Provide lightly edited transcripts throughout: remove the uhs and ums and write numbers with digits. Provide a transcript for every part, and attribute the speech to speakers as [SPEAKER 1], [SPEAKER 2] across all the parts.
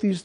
[SPEAKER 1] 30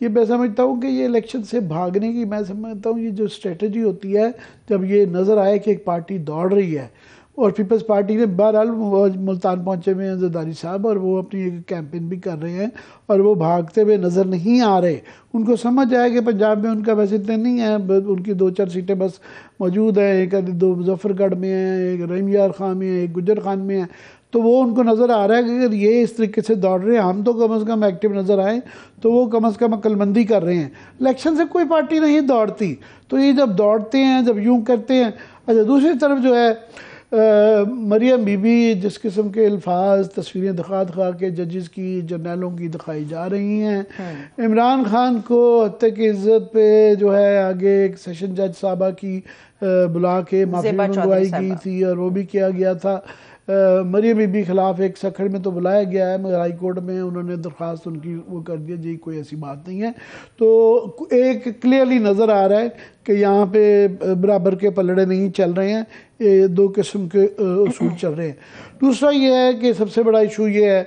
[SPEAKER 1] یہ میں سمجھتا ہوں کہ یہ الیکشن سے بھاگنے کی، میں سمجھتا ہوں یہ جو اسٹریٹجی ہوتی ہے، جب یہ نظر آئے کہ ایک پارٹی دوڑ رہی ہے، اور پیپلز پارٹی نے بہرحال ملتان پہنچے ہوئے ہیں زرداری صاحب، اور وہ اپنی ایک کیمپین بھی کر رہے ہیں، اور وہ بھاگتے ہوئے نظر نہیں آ رہے. ان کو سمجھ آیا کہ پنجاب میں ان کا ویسے اتنے نہیں ہے، ان کی 2-4 سیٹیں بس موجود ہیں، ایک 2 مظفر گڑھ میں ہیں، ایک رحیم یار خان میں ہیں، ایک گجر خان میں ہیں. تو وہ ان کو نظر آ رہا ہے کہ اگر یہ اس طریقے سے دوڑ رہے ہیں، ہم تو کم از کم ایکٹیو نظر آئیں. تو وہ کم از کم عقل مندی کر رہے ہیں. الیکشن سے کوئی پارٹی نہیں دوڑتی، تو یہ جب دوڑتے ہیں، جب یوں کرتے ہیں. اچھا، دوسری طرف جو ہے مریم بی بی، جس قسم کے الفاظ، تصویریں دکھا کے ججز کی، جرنیلوں کی دکھائی جا رہی ہیں. عمران خان کو حتیٰ کہ عزت پہ جو ہے آگے ایک سیشن جج صاحبہ کی بلا کے معافی منگوائی گئی تھی، اور وہ بھی کیا گیا تھا. مریم بی بی خلاف ایک سکھڑ میں تو بلایا گیا ہے، مگر ہائی کورٹ میں انہوں نے درخواست ان کی وہ کر دیا جی کوئی ایسی بات نہیں ہے. تو ایک کلیئرلی نظر آ رہا ہے کہ یہاں پہ برابر کے پلڑے نہیں چل رہے ہیں، یہ 2 قسم کے اصول چل رہے ہیں. دوسرا یہ ہے کہ سب سے بڑا ایشو یہ ہے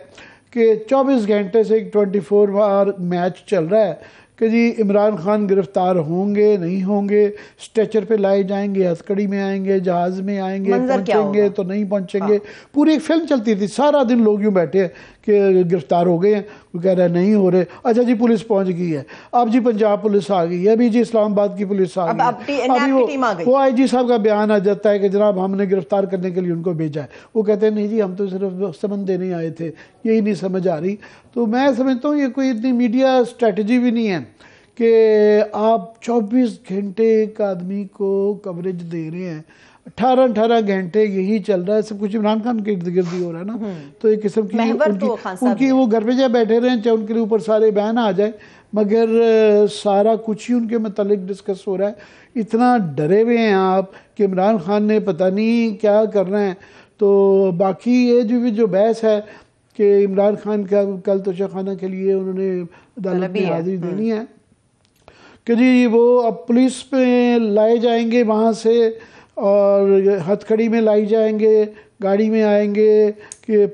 [SPEAKER 1] کہ 24 گھنٹے سے ایک 24 آور میچ چل رہا ہے کہ جی عمران خان گرفتار ہوں گے نہیں ہوں گے، اسٹریچر پہ لائے جائیں گے، ہتھکڑی میں آئیں گے، جہاز میں آئیں گے، پہنچیں گے تو نہیں پہنچیں گے. پوری ایک فلم چلتی تھی، سارا دن لوگ یوں بیٹھے ہیں کہ گرفتار ہو گئے ہیں، وہ کہہ رہے ہیں نہیں ہو رہے. اچھا جی پولیس پہنچ گئی ہے، اب جی پنجاب پولیس آ گئی ہے، ابھی جی اسلام آباد کی پولیس آ گئی ہے، ابھی وہ آئی جی صاحب کا بیان آ جاتا ہے کہ جناب ہم نے گرفتار کرنے کے لیے ان کو بھیجا ہے. وہ کہتے ہیں نہیں جی ہم تو صرف سمن دینے آئے تھے. یہی نہیں سمجھ آ رہی. تو میں سمجھتا ہوں یہ کوئی اتنی میڈیا اسٹریٹجی بھی نہیں ہے کہ آپ 24 گھنٹے ایک آدمی کو کوریج دے رہے ہیں. 18 گھنٹے یہی چل رہا ہے، سب کچھ عمران خان کے ارد گرد ہی ہو رہا ہے نا. تو ایک قسم کی ان کی وہ گھر پہ جائے بیٹھے رہے، چاہے ان کے لیے اوپر سارے بیان آ جائے، مگر سارا کچھ ہی ان کے متعلق ڈسکس ہو رہا ہے. اتنا ڈرے ہوئے ہیں آپ کہ عمران خان نے پتہ نہیں کیا کرنا ہے. تو باقی یہ جو بحث ہے کہ عمران خان کا کل توشہ خانہ کے لیے انہوں نے عدالت میں حاضری دینی ہے کہ جی وہ اب پولیس پہ لائے جائیں گے وہاں سے، اور ہتھ کھڑی میں لائی جائیں گے، گاڑی میں آئیں گے کہ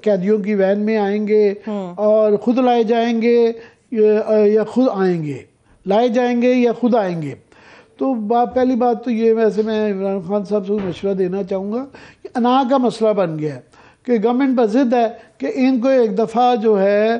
[SPEAKER 1] قیدیوں کی وین میں آئیں گے، اور خود لائے جائیں گے یا خود آئیں گے، لائے جائیں گے یا خود آئیں گے. تو پہلی بات تو یہ، ویسے میں عمران خان صاحب سے مشورہ دینا چاہوں گا کہ انا کا مسئلہ بن گیا ہے کہ گورنمنٹ پر ضد ہے کہ ان کو ایک دفعہ جو ہے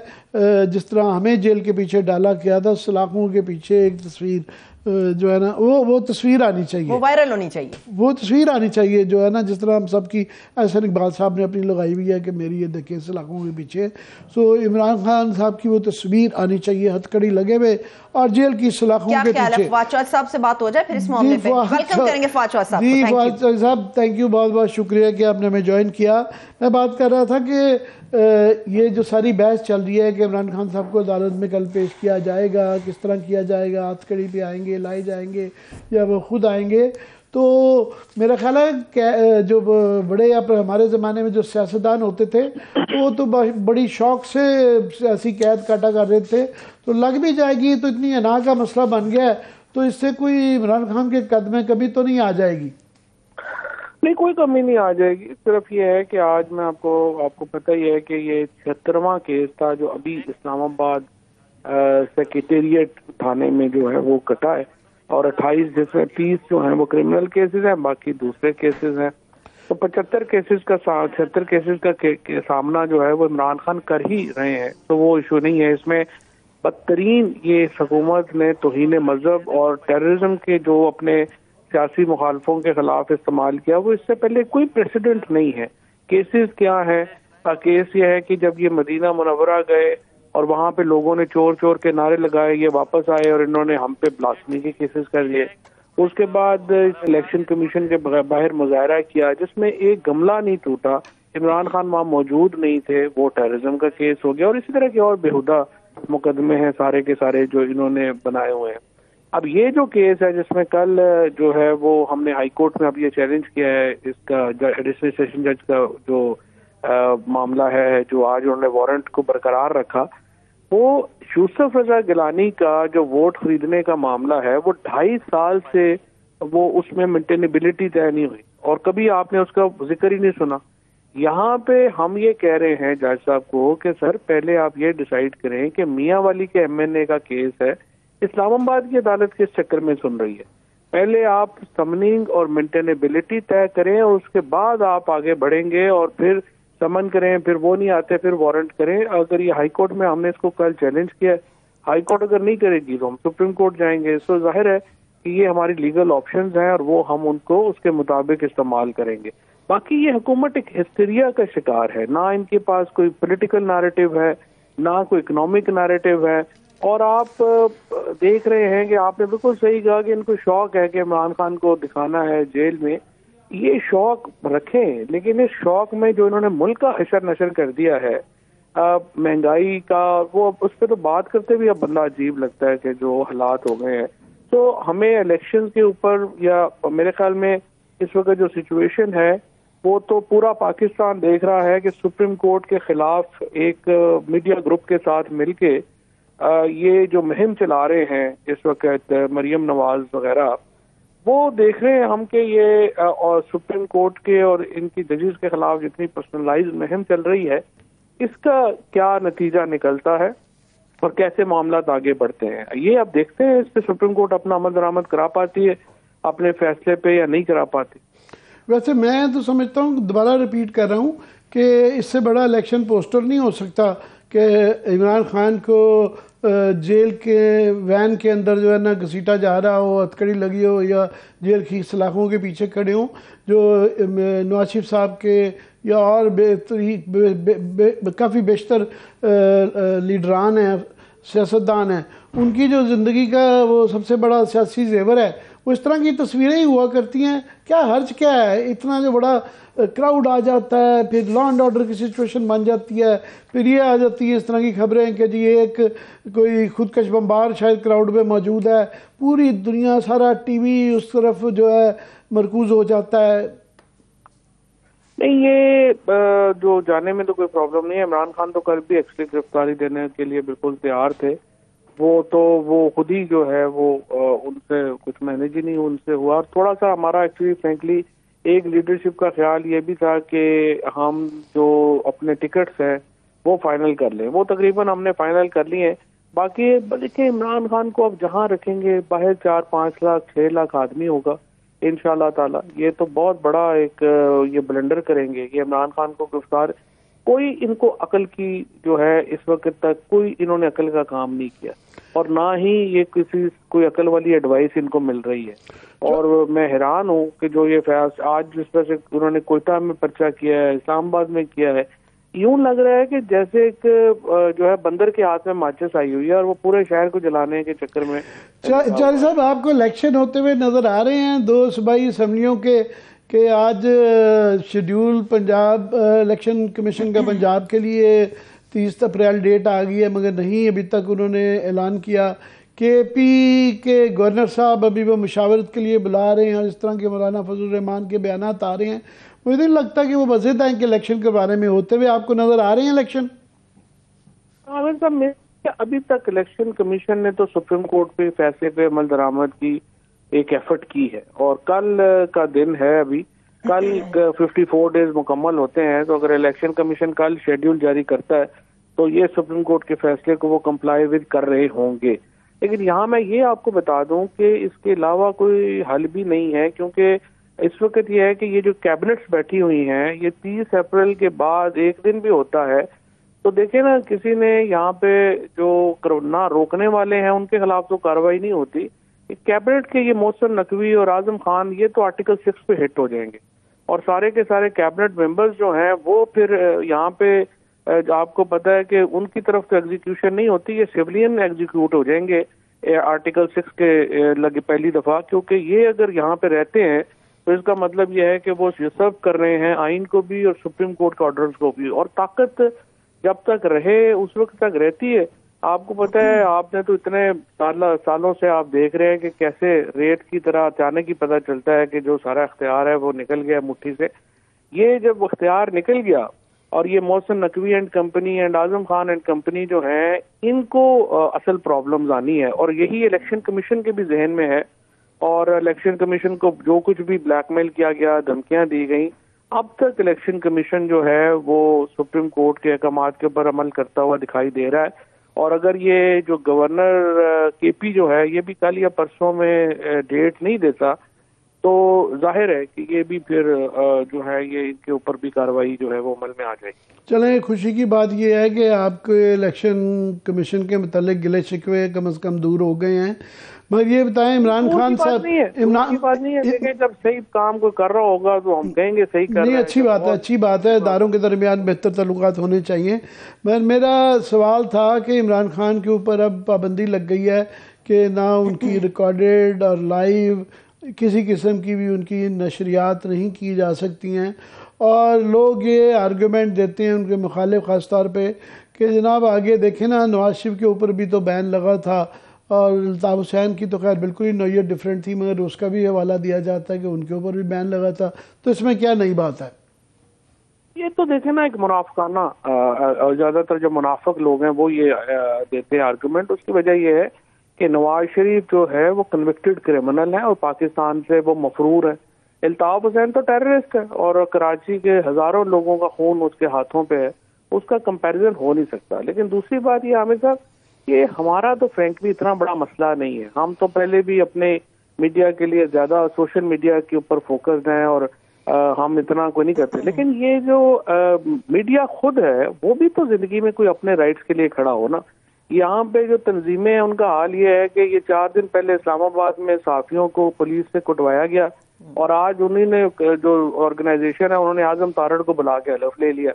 [SPEAKER 1] جس طرح ہمیں جیل کے پیچھے ڈالا کیا تھا، سلاخوں کے پیچھے ایک تصویر جو ہے نا وہ تصویر آنی چاہیے،
[SPEAKER 2] وہ وائرل ہونی چاہیے، وہ
[SPEAKER 1] تصویر آنی چاہیے جو ہے نا، جس طرح ہم سب کی احسن اقبال صاحب نے اپنی لگائی ہوئی ہے کہ میری یہ دیکھیں سلاخوں کے پیچھے. سو عمران خان صاحب کی وہ تصویر آنی چاہیے، ہتھ کڑی لگے ہوئے اور جیل کی سلاخوں کے پیچھے.
[SPEAKER 2] کیا خیال ہے فواد چوہد صاحب سے بات ہو جائے پھر اس معاملے پہ؟ ویلکم کریں گے فواد چوہد صاحب.
[SPEAKER 1] جی فواد چوہد صاحب تھینک یو، بہت بہت شکریہ کہ آپ نے ہمیں جوائن کیا. میں بات کر رہا تھا کہ یہ جو ساری بحث چل رہی ہے کہ عمران خان صاحب کو عدالت میں کل پیش کیا جائے گا، کس طرح کیا جائے گا، ہتھ کڑی پہ آئیں گے، لائے جائیں گے یا وہ خود آئیں گے. تو میرا خیال ہے کہ جو بڑے ہمارے زمانے میں جو سیاستدان ہوتے تھے وہ تو بڑی شوق سے سیاسی قید کاٹا کر رہے تھے. تو لگ بھی جائے گی، تو اتنی انا کا مسئلہ بن گیا ہے، تو اس سے کوئی عمران خان کے قدمے کبھی تو نہیں آ جائے گی.
[SPEAKER 3] نہیں، کوئی کمی نہیں آ جائے گی. صرف یہ ہے کہ آج میں آپ کو پتہ ہی ہے کہ یہ 76واں کیس تھا جو ابھی اسلام آباد سیکریٹریٹ تھانے میں جو ہے وہ کٹا ہے، اور 28 جس میں 30 جو ہیں وہ کرمنل کیسز ہیں، باقی دوسرے کیسز ہیں. تو 76 کیسز کا سامنا جو ہے وہ عمران خان کر ہی رہے ہیں. تو وہ ایشو نہیں ہے. اس میں بدترین یہ حکومت نے توہین مذہب اور ٹیررزم کے جو اپنے سیاسی مخالفوں کے خلاف استعمال کیا، وہ اس سے پہلے کوئی پریسیڈنٹ نہیں ہے. کیسز کیا ہے؟ کیس یہ ہے کہ جب یہ مدینہ منورہ گئے اور وہاں پہ لوگوں نے چور چور کے نعرے لگائے، یہ واپس آئے اور انہوں نے ہم پہ بلاسفیمی کے کیسز کر دیے. اس کے بعد الیکشن کمیشن کے باہر مظاہرہ کیا جس میں ایک گملہ نہیں ٹوٹا، عمران خان وہاں موجود نہیں تھے، وہ ٹیررزم کا کیس ہو گیا. اور اسی طرح کے اور بےہودہ مقدمے ہیں سارے کے سارے جو انہوں نے بنائے ہوئے ہیں. اب یہ جو کیس ہے جس میں کل جو ہے وہ ہم نے ہائی کورٹ میں اب یہ چیلنج کیا ہے، اس کا ایڈیشنل سیشن جج کا جو معاملہ ہے جو آج انہوں نے وارنٹ کو برقرار رکھا، وہ یوسف رضا گیلانی کا جو ووٹ خریدنے کا معاملہ ہے وہ 2.5 سال سے وہ اس میں مینٹینیبلٹی طے نہیں ہوئی، اور کبھی آپ نے اس کا ذکر ہی نہیں سنا. یہاں پہ ہم یہ کہہ رہے ہیں جج صاحب کو کہ سر پہلے آپ یہ ڈیسائیڈ کریں کہ میاں والی کے MNA کا کیس ہے، اسلام آباد کی عدالت کس چکر میں سن رہی ہے؟ پہلے آپ سمننگ اور مینٹینیبلٹی طے کریں اور اس کے بعد آپ آگے بڑھیں گے، اور پھر سمن کریں، پھر وہ نہیں آتے پھر وارنٹ کریں۔ اگر یہ ہائی کورٹ میں ہم نے اس کو کل چیلنج کیا ہے، ہائی کورٹ اگر نہیں کرے گی تو ہم سپریم کورٹ جائیں گے۔ سو ظاہر ہے کہ یہ ہماری لیگل آپشنز ہیں اور وہ ہم ان کو اس کے مطابق استعمال کریں گے۔ باقی یہ حکومت ایک ہسٹیریا کا شکار ہے، نہ ان کے پاس کوئی پولیٹیکل نیریٹو ہے، نہ کوئی اکنامک نیریٹو ہے، اور آپ دیکھ رہے ہیں کہ آپ نے بالکل صحیح کہا کہ ان کو شوق ہے کہ عمران خان کو دکھانا ہے جیل میں۔ یہ شوق رکھیں، لیکن اس شوق میں جو انہوں نے ملک کا حشر نشر کر دیا ہے، مہنگائی کا، وہ اس پہ تو بات کرتے بھی اب بندہ عجیب لگتا ہے کہ جو حالات ہو گئے ہیں۔ تو ہمیں الیکشن کے اوپر، یا میرے خیال میں اس وقت جو سچویشن ہے وہ تو پورا پاکستان دیکھ رہا ہے کہ سپریم کورٹ کے خلاف ایک میڈیا گروپ کے ساتھ مل کے یہ جو مہم چلا رہے ہیں اس وقت مریم نواز وغیرہ، وہ دیکھ رہے ہیں ہم کہ یہ اور سپریم کورٹ کے اور ان کی ججز کے خلاف جتنی پرسنلائز مہم چل رہی ہے، اس کا کیا نتیجہ نکلتا ہے اور کیسے معاملات آگے بڑھتے ہیں، یہ اب دیکھتے ہیں۔ اس پہ سپریم کورٹ اپنا عمل درآمد کرا پاتی ہے اپنے فیصلے پہ یا نہیں کرا پاتی۔
[SPEAKER 1] ویسے میں تو سمجھتا ہوں، دوبارہ ریپیٹ کر رہا ہوں، کہ اس سے بڑا الیکشن پوسٹر نہیں ہو سکتا کہ عمران خان کو جیل کے وین کے اندر جو ہے نا گھسیٹا جا رہا ہو، ہتھکڑی لگی ہو، یا جیل کی سلاخوں کے پیچھے کھڑے ہوں جو نواز شریف صاحب کے یا اور کافی بیشتر لیڈران ہیں، سیاستدان ہیں، ان کی جو زندگی کا وہ سب سے بڑا سیاسی زیور ہے، وہ اس طرح کی تصویریں ہی ہوا کرتی ہیں۔ کیا حرج کیا ہے؟ اتنا جو بڑا کراؤڈ آ جاتا ہے، پھر لا اینڈ آرڈر کی سچویشن بن جاتی ہے، پھر یہ آ جاتی ہے اس طرح کی خبریں کہ جی ایک کوئی خودکش بمبار شاید کراؤڈ میں موجود ہے، پوری دنیا سارا ٹی وی اس طرف جو ہے مرکوز ہو جاتا ہے۔
[SPEAKER 3] نہیں، یہ جو جانے میں تو کوئی پرابلم نہیں ہے۔ عمران خان تو کل بھی ایکسٹری گرفتاری دینے کے لیے بالکل تیار تھے، وہ خود ہی جو ہے وہ ان سے کچھ مینیج ہی نہیں ان سے ہوا۔ اور تھوڑا سا ہمارا ایکچولی فرینکلی ایک لیڈرشپ کا خیال یہ بھی تھا کہ ہم جو اپنے ٹکٹس ہیں وہ فائنل کر لیں، وہ تقریباً ہم نے فائنل کر لی ہیں۔ باقی دیکھیں عمران خان کو اب جہاں رکھیں گے باہر 4-5 لاکھ 6 لاکھ آدمی ہوگا انشاءاللہ تعالی۔ یہ تو بہت بڑا ایک یہ بلنڈر کریں گے کہ عمران خان کو گرفتار، کوئی ان کو عقل کی جو ہے اس وقت تک کوئی انہوں نے عقل کا کام نہیں کیا، اور نہ ہی یہ کوئی عقل والی ایڈوائس ان کو مل رہی ہے۔ اور میں حیران ہوں کہ جو یہ فیاض آج جس طرح سے انہوں نے کوئٹہ میں پرچہ کیا ہے، اسلام آباد میں کیا ہے، یوں لگ رہا ہے کہ جیسے ایک جو ہے بندر کے ہاتھ میں ماچس آئی ہوئی ہے اور وہ پورے شہر کو جلانے کے چکر میں۔
[SPEAKER 1] چاری صاحب، آپ کو الیکشن ہوتے ہوئے نظر آ رہے ہیں 2 صوبائی اسمبلیوں کے، کہ آج شیڈیول پنجاب الیکشن کمیشن کا پنجاب کے لیے 30 اپریل ڈیٹ آ گئی ہے، مگر نہیں ابھی تک انہوں نے اعلان کیا۔ کے پی کے گورنر صاحب ابھی وہ مشاورت کے لیے بلا رہے ہیں، اور اس طرح کے مولانا فضل الرحمان کے بیانات آ رہے ہیں۔ مجھے نہیں لگتا کہ وہ مزید ہیں کہ الیکشن کے بارے میں ہوتے ہوئے آپ کو نظر آ رہے ہیں الیکشن؟
[SPEAKER 3] عامر صاحب، ابھی تک الیکشن کمیشن نے تو سپریم کورٹ پہ فیصلے پہ عمل درآمد کی ایک ایفرٹ کی ہے، اور کل کا دن ہے، ابھی کل 54 ڈیز مکمل ہوتے ہیں، تو اگر الیکشن کمیشن کل شیڈیول جاری کرتا ہے تو یہ سپریم کورٹ کے فیصلے کو وہ کمپلائی ود کر رہے ہوں گے۔ لیکن یہاں میں یہ آپ کو بتا دوں کہ اس کے علاوہ کوئی حل بھی نہیں ہے، کیونکہ اس وقت یہ ہے کہ یہ جو کیبنٹس بیٹھی ہوئی ہیں، یہ 30 اپریل کے بعد ایک دن بھی ہوتا ہے تو دیکھیں نا، کسی نے یہاں پہ جو نہ روکنے والے ہیں ان کے خلاف تو کارروائی نہیں ہوتی۔ کیبنٹ کے یہ محسن نقوی اور اعظم خان یہ تو آرٹیکل 6 پہ ہٹ ہو جائیں گے، اور سارے کے سارے کیبنٹ ممبرز جو ہیں وہ پھر یہاں پہ آپ کو پتہ ہے کہ ان کی طرف تو ایگزیکیوشن نہیں ہوتی، یہ سیولین ایگزیکیوٹ ہو جائیں گے آرٹیکل 6 کے لگے پہلی دفعہ، کیونکہ یہ اگر یہاں پہ رہتے ہیں تو اس کا مطلب یہ ہے کہ وہ سرو کر رہے ہیں آئین کو بھی اور سپریم کورٹ کے آرڈرز کو بھی، اور طاقت جب تک رہے اس وقت تک رہتی ہے۔ آپ کو پتہ ہے، آپ نے تو اتنے سالوں سے آپ دیکھ رہے ہیں کہ کیسے ریت کی طرح اچانک ہی پتہ چلتا ہے کہ جو سارا اختیار ہے وہ نکل گیا مٹھی سے۔ یہ جب اختیار نکل گیا اور یہ Mohsin Naqvi and company and Azam Khan and company جو ہیں، ان کو اصل پرابلمز آنی ہے، اور یہی الیکشن کمیشن کے بھی ذہن میں ہے، اور الیکشن کمیشن کو جو کچھ بھی بلیک میل کیا گیا، دھمکیاں دی گئیں، اب تک الیکشن کمیشن جو ہے وہ سپریم کورٹ کے احکامات کے اوپر عمل کرتا ہوا دکھائی دے رہا ہے، اور اگر یہ جو گورنر کے پی جو ہے یہ بھی کل یا پرسوں میں ڈیٹ نہیں دیتا تو ظاہر ہے کہ یہ بھی پھر جو ہے یہ ان کے اوپر بھی کارروائی جو ہے وہ عمل میں آ جائے گی۔
[SPEAKER 1] چلیں، خوشی کی بات یہ ہے کہ آپ کے الیکشن کمیشن کے متعلق گلے شکوے کم از کم دور ہو گئے ہیں، مگر یہ بتائیں عمران خان صاحب،
[SPEAKER 3] عمران بات نہیں ہے لیکن جب صحیح کام کو کر رہا ہوگا تو ہم کہیں گے صحیح کر رہے ہیں۔
[SPEAKER 1] نہیں، اچھی بات ہے، اداروں کے درمیان بہتر تعلقات ہونے چاہیے، مگر میرا سوال تھا کہ عمران خان کے اوپر اب پابندی لگ گئی ہے کہ نہ ان کی ریکارڈڈ اور لائیو کسی قسم کی بھی ان کی نشریات نہیں کی جا سکتی ہیں، اور لوگ یہ آرگومنٹ دیتے ہیں ان کے مخالف خاص طور پہ کہ جناب آگے دیکھیں نا، نواز شریف کے اوپر بھی تو بین لگا تھا، اور الطاف حسین کی تو خیر بالکل ہی نوعیت ڈیفرنٹ تھی، مگر اس کا بھی حوالہ دیا جاتا ہے کہ ان کے اوپر بھی بین لگا تھا، تو اس میں کیا نئی بات ہے؟
[SPEAKER 3] یہ تو دیکھیں نا، ایک منافقانہ اور زیادہ تر جو منافق لوگ ہیں وہ یہ دیتے ہیں آرگومنٹ۔ اس کی وجہ یہ ہے کہ نواز شریف جو ہے وہ کنوکٹڈ کرمنل ہے اور پاکستان سے وہ مفرور ہے، الطاف حسین تو ٹیررسٹ ہے اور کراچی کے ہزاروں لوگوں کا خون اس کے ہاتھوں پہ ہے، اس کا کمپیریزن ہو نہیں سکتا۔ لیکن دوسری بات یہ عامر صاحب، کہ ہمارا تو فرینکلی اتنا بڑا مسئلہ نہیں ہے، ہم تو پہلے بھی اپنے میڈیا کے لیے زیادہ سوشل میڈیا کے اوپر فوکسڈ ہیں اور ہم اتنا کوئی نہیں کرتے، لیکن یہ جو میڈیا خود ہے وہ بھی تو زندگی میں کوئی اپنے رائٹس کے لیے کھڑا ہو نا۔ یہاں پہ جو تنظیمیں ہیں ان کا حال یہ ہے کہ یہ 4 دن پہلے اسلام آباد میں صحافیوں کو پولیس سے کٹوایا گیا، اور آج انہوں نے جو آرگنائزیشن ہے انہوں نے اعظم تارڑ کو بلا کے حلف لے لیا،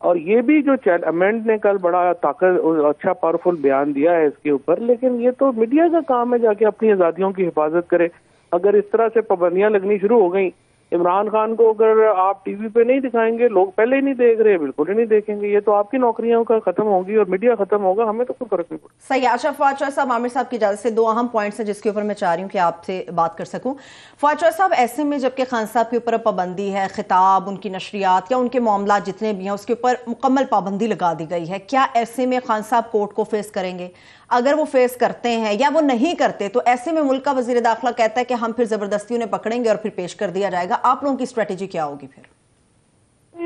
[SPEAKER 3] اور یہ بھی جو امینڈ نے کل بڑا اچھا پاورفل بیان دیا ہے اس کے اوپر، لیکن یہ تو میڈیا کا کام ہے جا کے اپنی آزادیوں کی حفاظت کرے۔ اگر اس طرح سے پابندیاں لگنی شروع ہو گئیں، عمران خان کو اگر آپ ٹی وی پہ نہیں دکھائیں گے، لوگ پہلے ہی نہیں دیکھ رہے، بالکل ہی نہیں دیکھیں گے، یہ تو آپ کی نوکریوں کا ختم ہوگی اور میڈیا ختم ہوگا، ہمیں تو کوئی فرق نہیں پڑتا۔
[SPEAKER 2] صحیح۔ اچھا فواد چوہدری صاحب، عامر صاحب کی اجازت سے 2 اہم پوائنٹس ہیں جس کے اوپر میں چاہ رہی ہوں کہ آپ سے بات کر سکوں۔ فواد چوہدری صاحب، ایسے میں جبکہ خان صاحب کے اوپر پابندی ہے، خطاب، ان کی نشریات یا ان کے معاملات جتنے بھی ہیں اس کے اوپر مکمل پابندی لگا دی گئی ہے، کیا ایسے میں خان صاحب کورٹ کو فیس کریں گے؟ اگر وہ فیس کرتے ہیں یا وہ نہیں کرتے تو ایسے میں ملک کا وزیر داخلہ کہتا ہے کہ ہم پھر زبردستی انہیں پکڑیں گے اور پھر پیش کر دیا جائے گا، آپ لوگوں کی اسٹریٹجی کیا ہوگی پھر؟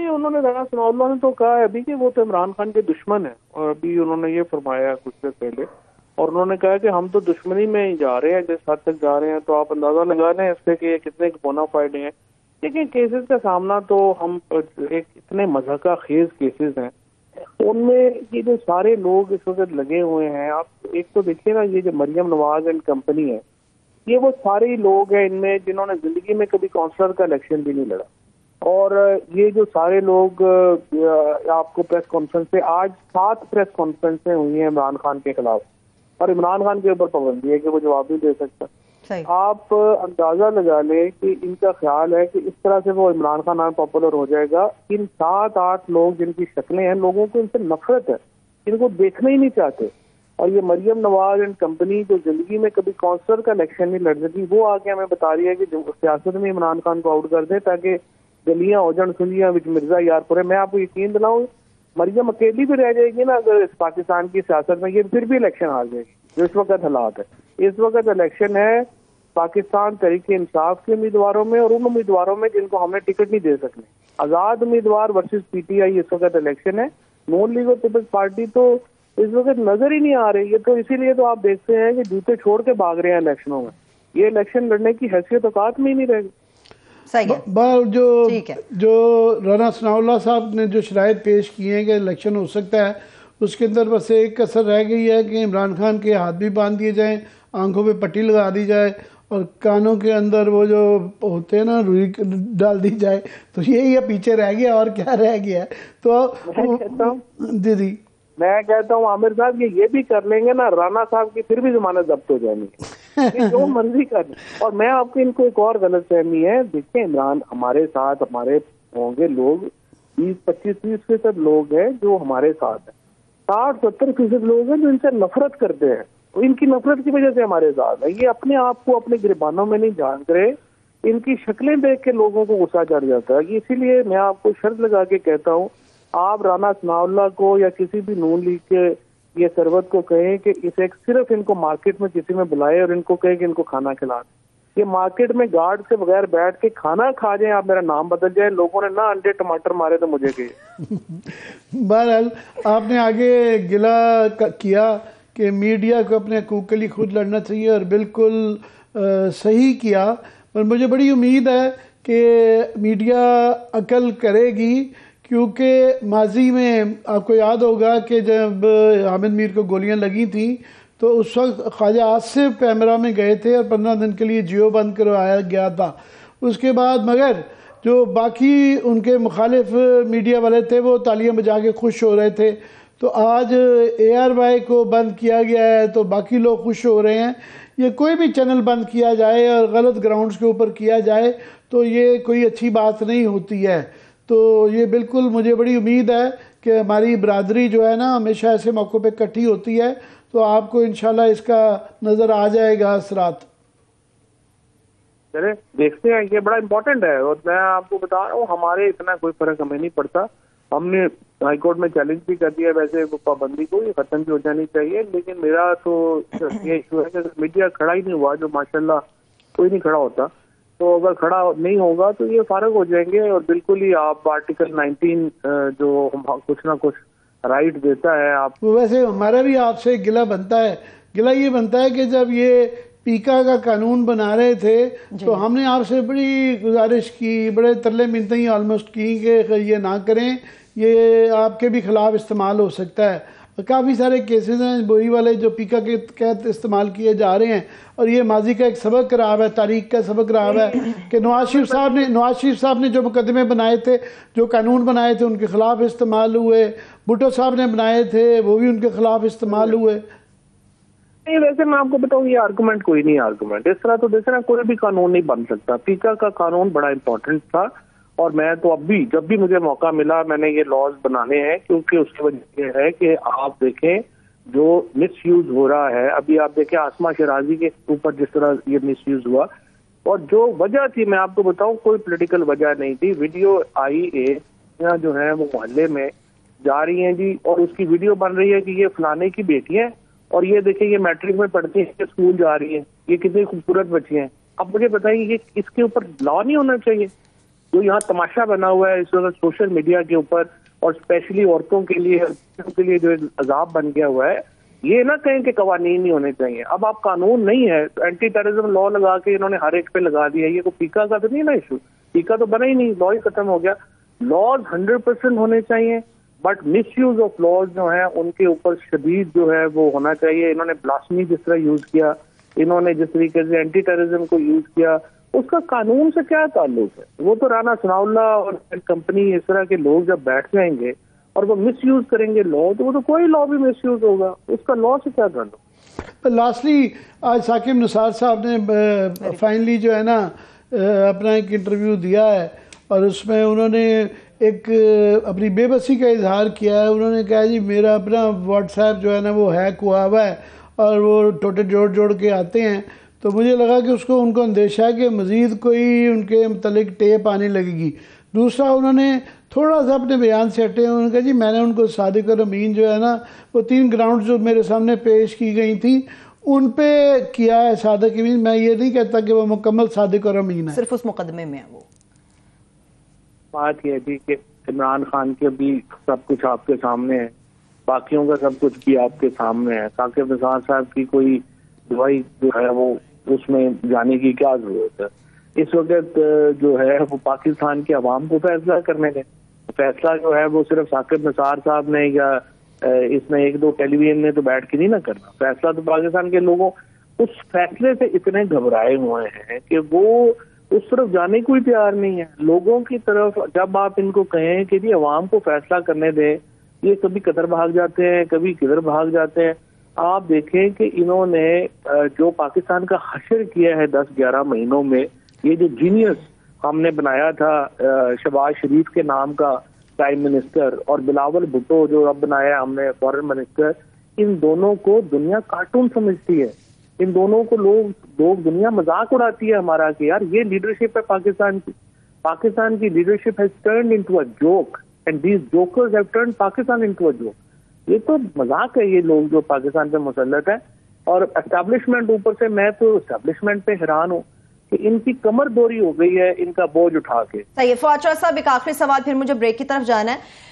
[SPEAKER 3] انہوں نے رانا ثناء اللہ نے تو کہا ہے ابھی کہ وہ تو عمران خان کے دشمن ہیں، اور ابھی انہوں نے یہ فرمایا کچھ دیر پہلے، اور انہوں نے کہا کہ ہم تو دشمنی میں ہی جا رہے ہیں، جس حد تک جا رہے ہیں تو آپ اندازہ لگا لیں اس سے کہ یہ کتنے بونا فائڈ ہیں۔ لیکن کیسز کا سامنا تو ہم ایک اتنے مضحکہ خیز کیسز ہیں، ان میں یہ جو سارے لوگ اس وقت لگے ہوئے ہیں، آپ ایک تو دیکھیے نا، یہ جو مریم نواز اینڈ کمپنی ہے، یہ وہ سارے لوگ ہیں ان میں جنہوں نے زندگی میں کبھی کونسلر کا الیکشن بھی نہیں لڑا، اور یہ جو سارے لوگ آپ کو پریس کانفرنس سے آج 7 پریس کانفرنسیں ہوئی ہیں عمران خان کے خلاف، اور عمران خان کے اوپر پابندی ہے کہ وہ جواب نہیں دے سکتا۔ آپ اندازہ لگا لیں کہ ان کا خیال ہے کہ اس طرح سے وہ عمران خان نام پاپولر ہو جائے گا۔ ان 7-8 لوگ جن کی شکلیں ہیں، لوگوں کو ان سے نفرت ہے، ان کو دیکھنا ہی نہیں چاہتے، اور یہ مریم نواز اینڈ کمپنی جو زندگی میں کبھی کونسلر کا الیکشن نہیں لڑ سکی، وہ آ کے ہمیں بتا رہی ہے کہ سیاست میں عمران خان کو آؤٹ کر دیں تاکہ گلیاں اوجن سنجیاں وچ مرزا یار پورے۔ میں آپ کو یقین دلاؤں، مریم اکیلی بھی رہ جائے گی نا اگر اس پاکستان کی سیاست میں، یہ پھر بھی الیکشن ہار جائے گی جو اس وقت حالات ہے۔ اس وقت الیکشن ہے پاکستان تحریک انصاف کے امیدواروں میں اور ان امیدواروں میں جن کو ہم نے ٹکٹ نہیں دے سکتے، آزاد امیدوار ورسز پی ٹی آئی اس وقت الیکشن ہے۔ نون لیگ اور پیپلز پارٹی تو اس وقت نظر ہی نہیں آ رہی ہے، تو اسی لیے تو آپ دیکھتے ہیں کہ جوتے چھوڑ کے بھاگ رہے ہیں الیکشنوں میں، یہ الیکشن لڑنے کی حیثیت اوقات میں ہی نہیں رہے گی۔
[SPEAKER 1] جو رانا ثناء اللہ صاحب نے جو شرائط پیش کی ہیں کہ الیکشن ہو سکتا ہے، اس کے اندر بس ایک کسر رہ گئی ہے کہ عمران خان کے ہاتھ بھی باندھ دیے جائیں، آنکھوں پہ پٹی لگا دی جائے اور کانوں کے اندر وہ جو ہوتے ہیں نا روئی ڈال دی جائے، تو یہی پیچھے رہ گیا، اور کیا رہ گیا ہے؟ تو جی
[SPEAKER 3] میں کہتا ہوں عامر صاحب کہ یہ بھی کر لیں گے نا، رانا صاحب کی پھر بھی ضمانت ضبط ہو جائیں گی، جو مرضی کریں۔ اور میں آپ کو ان کو ایک اور غلط فہمی ہے، دیکھیں عمران ہمارے ساتھ، ہمارے ہوں گے لوگ 20-25-30% لوگ ہیں جو ہمارے ساتھ ہیں، 60-70% لوگ ہیں جو ان سے نفرت کرتے ہیں، تو ان کی نفرت کی وجہ سے ہمارے ساتھ ہے۔ یہ اپنے آپ کو اپنے گریبانوں میں نہیں جان رہے، ان کی شکلیں دیکھ کے لوگوں کو غصہ چڑھ جاتا ہے۔ اسی لیے میں آپ کو شرط لگا کے کہتا ہوں، آپ رانا ثناء اللہ کو یا کسی بھی نون لیگ کے یہ سرورت کو کہیں کہ اسے صرف ان کو مارکیٹ میں کسی میں بلائے اور ان کو کہیں کہ ان کو کھانا کھلا دیں، یہ مارکیٹ میں گارڈ کے بغیر بیٹھ کے کھانا کھا جائیں, آپ میرا نام بدل جائیں, لوگوں نے نہ انڈے ٹماٹر مارے تو مجھے کہ
[SPEAKER 1] بہرحال آپ نے آگے گلا کیا کہ میڈیا کو اپنے حقوق کے لیے خود لڑنا چاہیے, اور بالکل صحیح کیا. اور مجھے بڑی امید ہے کہ میڈیا عقل کرے گی, کیونکہ ماضی میں آپ کو یاد ہوگا کہ جب حامد میر کو گولیاں لگی تھیں تو اس وقت خواجہ آصف پیمرا میں گئے تھے اور 15 دن کے لیے جیو بند کروایا گیا تھا. اس کے بعد مگر جو باقی ان کے مخالف میڈیا والے تھے وہ تالیاں بجا کے خوش ہو رہے تھے. تو آج ARY کو بند کیا گیا ہے تو باقی لوگ خوش ہو رہے ہیں. یہ کوئی بھی چینل بند کیا جائے اور غلط گراؤنڈز کے اوپر کیا جائے تو یہ کوئی اچھی بات نہیں ہوتی ہے. تو یہ بالکل مجھے بڑی امید ہے کہ ہماری برادری جو ہے نا ہمیشہ ایسے موقعوں پہ اکٹھی ہوتی ہے, تو آپ کو انشاءاللہ اس کا نظر آ جائے گا اثرات.
[SPEAKER 3] چلے دیکھتے ہیں, یہ بڑا امپورٹنٹ ہے. اور میں آپ کو بتا رہا ہوں ہمارے اتنا کوئی فرق ہمیں نہیں پڑتا. ہم نے ہائی کورٹ میں چیلنج بھی کر دیا ویسے پابندی کو, یہ ختم بھی ہو جانی چاہیے. لیکن میرا تو یہ ایشو ہے کہ میڈیا کھڑا ہی نہیں ہوا, جو ماشاءاللہ کوئی نہیں کھڑا ہوتا. تو اگر کھڑا نہیں ہوگا تو یہ فارغ ہو جائیں گے. اور بالکل ہی آپ آرٹیکل 19 جو کچھ نہ کچھ رائٹ دیتا ہے آپ.
[SPEAKER 1] ویسے ہمارا بھی آپ سے گلہ بنتا ہے. گلہ یہ بنتا ہے کہ جب یہ پیکا کا قانون بنا رہے تھے تو ہم نے آپ سے بڑی گزارش کی, بڑے ترلے منتیں آلموسٹ کی کہ یہ نہ کریں, یہ آپ کے بھی خلاف استعمال ہو سکتا ہے. کافی سارے کیسز ہیں بوری والے جو پیکا کے تحت استعمال کیے جا رہے ہیں, اور یہ ماضی کا ایک سبق رہا ہے, تاریخ کا سبق رہا ہے کہ نواز شریف صاحب نے جو مقدمے بنائے تھے, جو قانون بنائے تھے ان کے خلاف استعمال ہوئے. بھٹو صاحب نے بنائے تھے وہ بھی ان کے خلاف استعمال ہوئے.
[SPEAKER 3] نہیں ویسے میں آپ کو بتاؤں یہ آرگومنٹ کوئی نہیں آرگومنٹ. اس طرح تو دیکھنا کوئی بھی قانون نہیں بن سکتا. پیکا کا قانون بڑا امپورٹنٹ تھا, اور میں تو اب بھی جب بھی مجھے موقع ملا میں نے یہ لاز بنانے ہیں, کیونکہ اس کی وجہ یہ ہے کہ آپ دیکھیں جو مس یوز ہو رہا ہے. ابھی آپ دیکھیں آسما شرازی کے اوپر جس طرح یہ مس یوز ہوا, اور جو وجہ تھی میں آپ کو بتاؤں کوئی پولیٹیکل وجہ نہیں تھی. ویڈیو آئی جو ہے وہ محلے میں جا رہی ہیں جی, اور اس کی ویڈیو بن رہی ہے کہ یہ فلانے کی بیٹی ہیں, اور یہ دیکھیں یہ میٹرک میں پڑھتی ہیں, اسکول جا رہی ہیں, یہ کتنی خوبصورت بچی ہیں. اب مجھے بتائیے یہ اس کے اوپر لا نہیں ہونا چاہیے؟ جو یہاں تماشا بنا ہوا ہے اس وقت سوشل میڈیا کے اوپر, اور اسپیشلی عورتوں کے لیے جو عذاب بن گیا ہوا ہے, یہ نہ کہیں کہ قوانین نہیں ہونے چاہیے. اب آپ قانون نہیں ہے تو اینٹی ٹیررزم لا لگا کے انہوں نے ہر ایک پہ لگا دیا. یہ کوئی پیکا کا تو نہیں نا ایشو, پیکا تو بنا ہی نہیں, لا ہی ختم ہو گیا. لاز 100% ہونے چاہیے, but miss use of laws جو ہیں ان کے اوپر شدید جو ہے وہ ہونا چاہیے. انہوں نے بلاسفیمی جس طرح یوز کیا, انہوں نے جس طریقے سے اینٹی ٹیررزم کو یوز کیا, اس کا قانون سے کیا تعلق ہے؟ وہ تو رانا ثناء اللہ اور کمپنی اس طرح کے لوگ جب بیٹھ جائیں گے اور وہ مس یوز کریں گے لا, تو وہ تو کوئی لا بھی مس یوز ہوگا, اس کا لا سے کیا تعلق؟
[SPEAKER 1] لاسٹلی آج ثاقب نثار صاحب نے فائنلی جو ہے نا اپنا ایک انٹرویو دیا ہے, اور اس میں انہوں نے ایک اپنی بے بسی کا اظہار کیا ہے. انہوں نے کہا جی میرا اپنا واٹس ایپ جو ہے نا وہ ہیک ہوا ہوا ہے, اور وہ ٹوٹے جوڑ کے آتے ہیں. تو مجھے لگا کہ ان کو اندیشہ ہے کہ مزید کوئی ان کے متعلق ٹیپ آنے لگے گی. دوسرا انہوں نے تھوڑا سا اپنے بیان سے ہٹے, انہوں نے کہا جی میں نے ان کو صادق اور امین جو ہے نا وہ 3 گراؤنڈ جو میرے سامنے پیش کی گئی تھیں ان پہ کیا ہے صادق امین. میں یہ نہیں کہتا کہ وہ مکمل صادق اور امین ہے,
[SPEAKER 2] صرف اس مقدمے میں ہے. وہ
[SPEAKER 3] بات یہ بھی کہ عمران خان کے بھی سب کچھ آپ کے سامنے ہے, باقیوں کا سب کچھ بھی آپ کے سامنے ہے. ثاقب نثار صاحب کی کوئی دوائی جو ہے وہ اس میں جانے کی کیا ضرورت ہے؟ اس وقت جو ہے وہ پاکستان کے عوام کو فیصلہ کرنے دیں. فیصلہ جو ہے وہ صرف ثاقب نثار صاحب نے یا اس میں 1-2 ٹیلی ویژن نے تو بیٹھ کے نہیں نہ کرنا. فیصلہ تو پاکستان کے لوگوں اس فیصلے سے اتنے گھبرائے ہوئے ہیں کہ وہ اس طرف جانے کو ہی تیار نہیں ہے. لوگوں کی طرف جب آپ ان کو کہیں کہ جی عوام کو فیصلہ کرنے دیں, یہ کبھی قطر بھاگ جاتے ہیں, کبھی کدھر بھاگ جاتے ہیں. آپ دیکھیں کہ انہوں نے جو پاکستان کا حشر کیا ہے 10-11 مہینوں میں, یہ جو جینیس ہم نے بنایا تھا شہباز شریف کے نام کا پرائم منسٹر, اور بلاول بھٹو جو اب بنایا ہم نے فورن منسٹر, ان دونوں کو دنیا کارٹون سمجھتی ہے. ان دونوں کو لوگ دنیا مذاق اڑاتی ہے ہمارا کہ یار یہ لیڈرشپ ہے پاکستان کی. پاکستان کی leadership has turned into a joke, and these jokers have turned Pakistan into a joke. یہ تو مذاق ہے یہ لوگ جو پاکستان پہ مسلط ہے. اور اسٹیبلشمنٹ اوپر سے, میں تو اسٹیبلشمنٹ پہ حیران ہوں. کہ ان کی کمر دوری ہو گئی ہے ان کا بوجھ اٹھا کے.
[SPEAKER 2] صحیح. فواد چودھری صاحب ایک آخری سوال, پھر مجھے بریک کی طرف جانا ہے.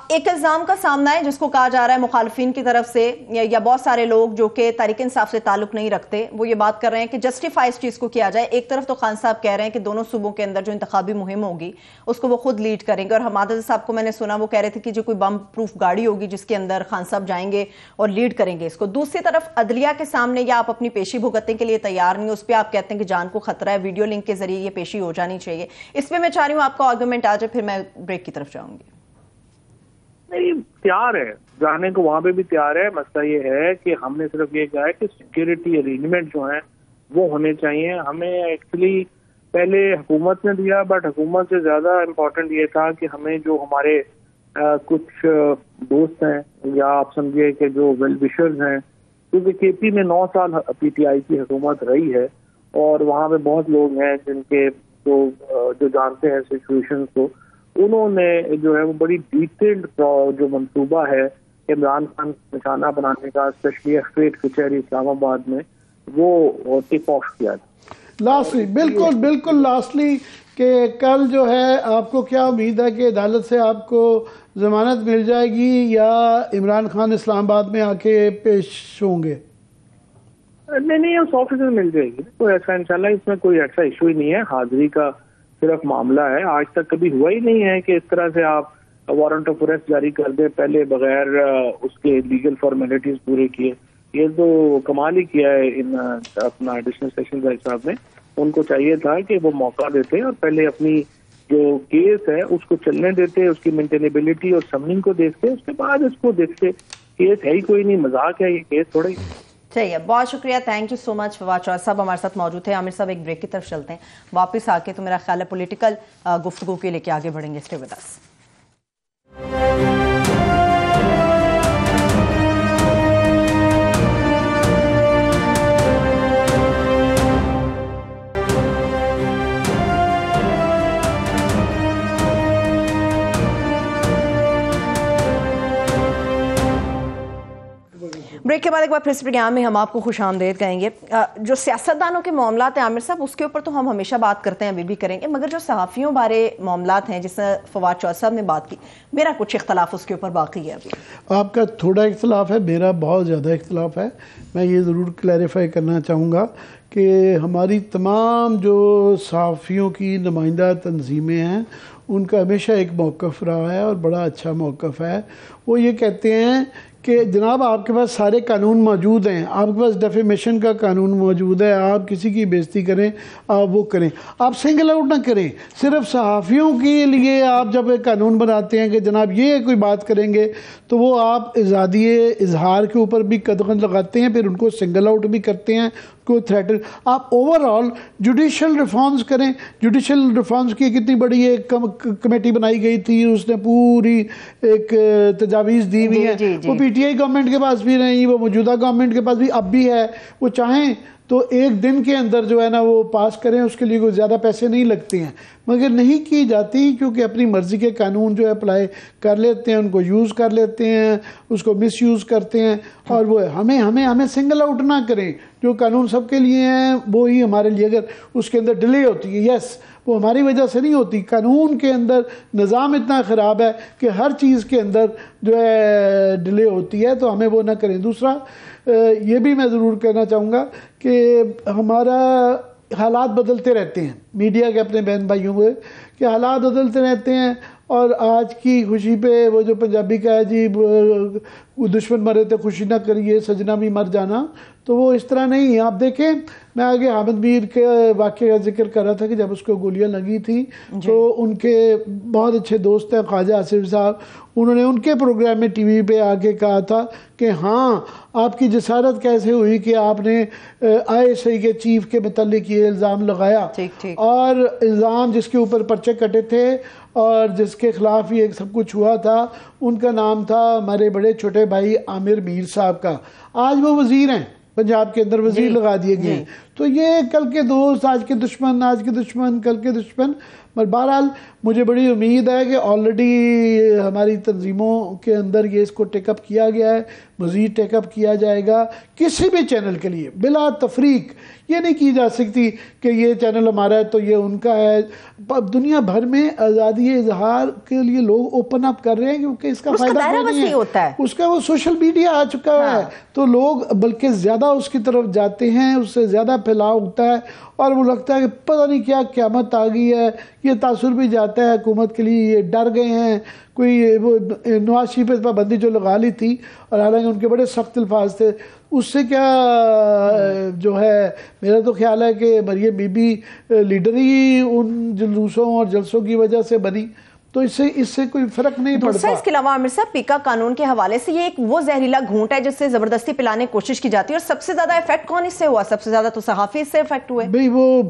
[SPEAKER 2] ایک الزام کا سامنا ہے جس کو کہا جا رہا ہے مخالفین کی طرف سے یا بہت سارے لوگ جو کہ تحریک انصاف سے تعلق نہیں رکھتے, وہ یہ بات کر رہے ہیں کہ جسٹیفائی اس چیز کو کیا جائے. ایک طرف تو خان صاحب کہہ رہے ہیں کہ دونوں صوبوں کے اندر جو انتخابی مہم ہوگی اس کو وہ خود لیڈ کریں گے, اور حمادہ صاحب کو میں نے سنا وہ کہہ رہے تھے کہ جو کوئی بم پروف گاڑی ہوگی جس کے اندر خان صاحب جائیں گے اور لیڈ کریں گے اس کو. دوسری طرف عدلیہ کے سامنے یا آپ اپنی پیشی بھگتنے کے لیے تیار نہیں, اس پہ آپ کہتے ہیں کہ جان کو خطرہ ہے, ویڈیو لنک کے ذریعے یہ پیشی ہو جانی چاہیے. اس پہ میں چاہ رہی ہوں آپ کا آرگومنٹ آ جائے, پھر میں بریک کی طرف جاؤں گی.
[SPEAKER 3] نہیں, تیار ہے جانے کو, وہاں پہ بھی تیار ہے. مسئلہ یہ ہے کہ ہم نے صرف یہ کہا ہے کہ سیکیورٹی ارینجمنٹ جو ہیں وہ ہونے چاہیے. ہمیں ایکچولی پہلے حکومت نے دیا, بٹ حکومت سے زیادہ امپورٹنٹ یہ تھا کہ ہمیں جو ہمارے کچھ دوست ہیں یا آپ سمجھے کہ جو ویل وشرز ہیں, کیونکہ کے پی میں 9 سال پی ٹی آئی کی حکومت رہی ہے اور وہاں پہ بہت لوگ ہیں جن کے جو جانتے ہیں سچویشنز کو, انہوں نے جو ہے وہ بڑی ڈیٹیلڈ جو منصوبہ ہے عمران خان نشانہ بنانے کا, اسپیشلی ایکسٹریٹ کچہری اسلام آباد میں, وہ ٹک آف کیا تھا.
[SPEAKER 1] لاسٹلی بالکل لاسٹلی کہ کل جو ہے آپ کو کیا امید ہے کہ عدالت سے آپ کو ضمانت مل جائے گی یا عمران خان اسلام آباد میں آ کے پیش ہوں گے؟
[SPEAKER 3] نہیں, اس آفس میں مل جائے گی. تو ایسا انشاءاللہ اس میں کوئی ایسا ایشو ہی نہیں ہے, حاضری کا صرف معاملہ ہے. آج تک کبھی ہوا ہی نہیں ہے کہ اس طرح سے آپ وارنٹ آف اریسٹ جاری کر دیں پہلے بغیر اس کے لیگل فارمیلٹیز پورے کیے. یہ تو کمال ہی کیا ہے ان اپنا ایڈیشنل سیشن جج صاحب نے. ان کو چاہیے تھا کہ وہ موقع دیتے اور پہلے اپنی جو کیس ہے اس کو چلنے دیتے, اس کی مینٹینیبلٹی اور سمنگ کو دیکھتے, اس کے بعد اس کو دیکھتے. کیس ہے ہی کوئی نہیں, مذاق ہے یہ کیس تھوڑا ہی.
[SPEAKER 2] چلیے, بہت شکریہ, تھینک یو سو مچ. فواد چودھری صاحب ہمارے ساتھ موجود تھے. عامر صاحب ایک بریک کی طرف چلتے ہیں, واپس آ کے تو میرا خیال ہے پولیٹیکل گفتگو کے لے کے آگے بڑھیں گے. Stay with us. بریک کے بعد ایک بار پھر اس پروگرام میں ہم آپ کو خوش آمدید کہیں گے. جو سیاستدانوں کے معاملات ہیں عامر صاحب, اس کے اوپر تو ہم ہمیشہ بات کرتے ہیں, ابھی بھی کریں گے, مگر جو صحافیوں بارے معاملات ہیں جس سے فواد چودھری صاحب نے بات کی, میرا کچھ اختلاف اس کے اوپر باقی ہے. ابھی
[SPEAKER 1] آپ کا تھوڑا اختلاف ہے, میرا بہت زیادہ اختلاف ہے. میں یہ ضرور کلیریفائی کرنا چاہوں گا کہ ہماری تمام جو صحافیوں کی نمائندہ تنظیمیں ہیں ان کا ہمیشہ ایک موقف رہا ہے اور بڑا اچھا موقف ہے. وہ یہ کہتے ہیں کہ جناب آپ کے پاس سارے قانون موجود ہیں, آپ کے پاس ڈیفیمیشن کا قانون موجود ہے, آپ کسی کی بےزتی کریں, آپ وہ کریں, آپ سنگل آؤٹ نہ کریں. صرف صحافیوں کے لیے آپ جب ایک قانون بناتے ہیں کہ جناب یہ کوئی بات کریں گے تو وہ آپ آزادی اظہار کے اوپر بھی قدغن لگاتے ہیں, پھر ان کو سنگل آؤٹ بھی کرتے ہیں, کو تھریٹن. آپ اوور آل جوڈیشل ریفارمز کریں. جوڈیشل ریفارمز کی کتنی بڑی ایک کمیٹی بنائی گئی تھی, اس نے پوری ایک تجاویز دی ہوئی ہیں. وہ پی ٹی آئی گورنمنٹ کے پاس بھی نہیں, وہ موجودہ گورنمنٹ کے پاس بھی اب بھی ہے. وہ چاہیں تو ایک دن کے اندر جو ہے نا وہ پاس کریں, اس کے لیے کوئی زیادہ پیسے نہیں لگتے ہیں, مگر نہیں کی جاتی کیونکہ اپنی مرضی کے قانون جو ہے اپلائی کر لیتے ہیں, ان کو یوز کر لیتے ہیں, اس کو مس یوز کرتے ہیں. اور وہ ہمیں سنگل آؤٹ نہ کریں. جو قانون سب کے لیے ہیں وہی ہمارے لیے. اگر اس کے اندر ڈیلے ہوتی ہے, یس وہ ہماری وجہ سے نہیں ہوتی, قانون کے اندر نظام اتنا خراب ہے کہ ہر چیز کے اندر جو ہے ڈیلے ہوتی ہے, تو ہمیں وہ نہ کریں. دوسرا یہ بھی میں ضرور کہنا چاہوں گا کہ ہمارا حالات بدلتے رہتے ہیں, میڈیا کے اپنے بہن بھائیوں کے کہ حالات بدلتے رہتے ہیں. اور آج کی خوشی پہ وہ جو پنجابی کا ہے جی دشمن مرے تو خوشی نہ کریے سجنا بھی مر جانا, تو وہ اس طرح نہیں ہے. آپ دیکھیں, میں آگے حامد میر کے واقعے کا ذکر کر رہا تھا کہ جب اس کو گولیاں لگی تھی تو ان کے بہت اچھے دوست ہیں خواجہ آصف صاحب, انہوں نے ان کے پروگرام میں ٹی وی پہ آ کے کہا تھا کہ ہاں آپ کی جسارت کیسے ہوئی کہ آپ نے آئی ایس آئی کے چیف کے متعلق یہ الزام لگایا, اور الزام جس کے اوپر پرچے کٹے تھے اور جس کے خلاف یہ سب کچھ ہوا تھا, ان کا نام تھا ہمارے بڑے چھوٹے بھائی عامر میر صاحب کا. آج وہ وزیر ہیں, پنجاب کے اندر وزیر لگا دیے گئے ہیں. تو یہ کل کے دوست، آج کے دشمن، آج کے دشمن، کل کے دشمن. پر بہرحال مجھے بڑی امید ہے کہ آلریڈی ہماری تنظیموں کے اندر یہ اس کو ٹیک اپ کیا گیا ہے، مزید ٹیک اپ کیا جائے گا کسی بھی چینل کے لیے بلا تفریق. یہ نہیں کی جا سکتی کہ یہ چینل ہمارا ہے تو یہ ان کا ہے. دنیا بھر میں آزادی اظہار کے لیے لوگ اوپن اپ کر رہے ہیں کیونکہ اس کا فائدہ نہیں ہے. اس کا وہ سوشل میڈیا آ چکا ہے تو لوگ بلکہ زیادہ اس کی طرف جاتے ہیں، اس سے زیادہ پھیلاؤ ہوتا ہے اور وہ لگتا ہے کہ پتہ نہیں کیا قیامت آ گئی ہے. یہ تاثر بھی جاتا ہے حکومت کے لیے، یہ ڈر گئے ہیں. کوئی وہ نواز شریف پہ پابندی جو لگا لی تھی اور حالانکہ ان کے بڑے سخت الفاظ تھے، اس سے کیا جو ہے میرا تو خیال ہے کہ مریم بی بی لیڈر ہی ان جلوسوں اور جلسوں کی وجہ سے بنی، تو اس سے کوئی فرق نہیں پڑتا.
[SPEAKER 2] دوسرا اس کے علاوہ عامر صاحب پیکا قانون کے حوالے سے یہ ایک وہ زہریلا گھونٹ ہے جس سے زبردستی پلانے کی کوشش کی جاتی ہے، اور سب سے زیادہ افیکٹ کون اس سے ہوا؟ سب سے زیادہ تو صحافی اس سے افیکٹ ہوئے.
[SPEAKER 1] بھئی وہ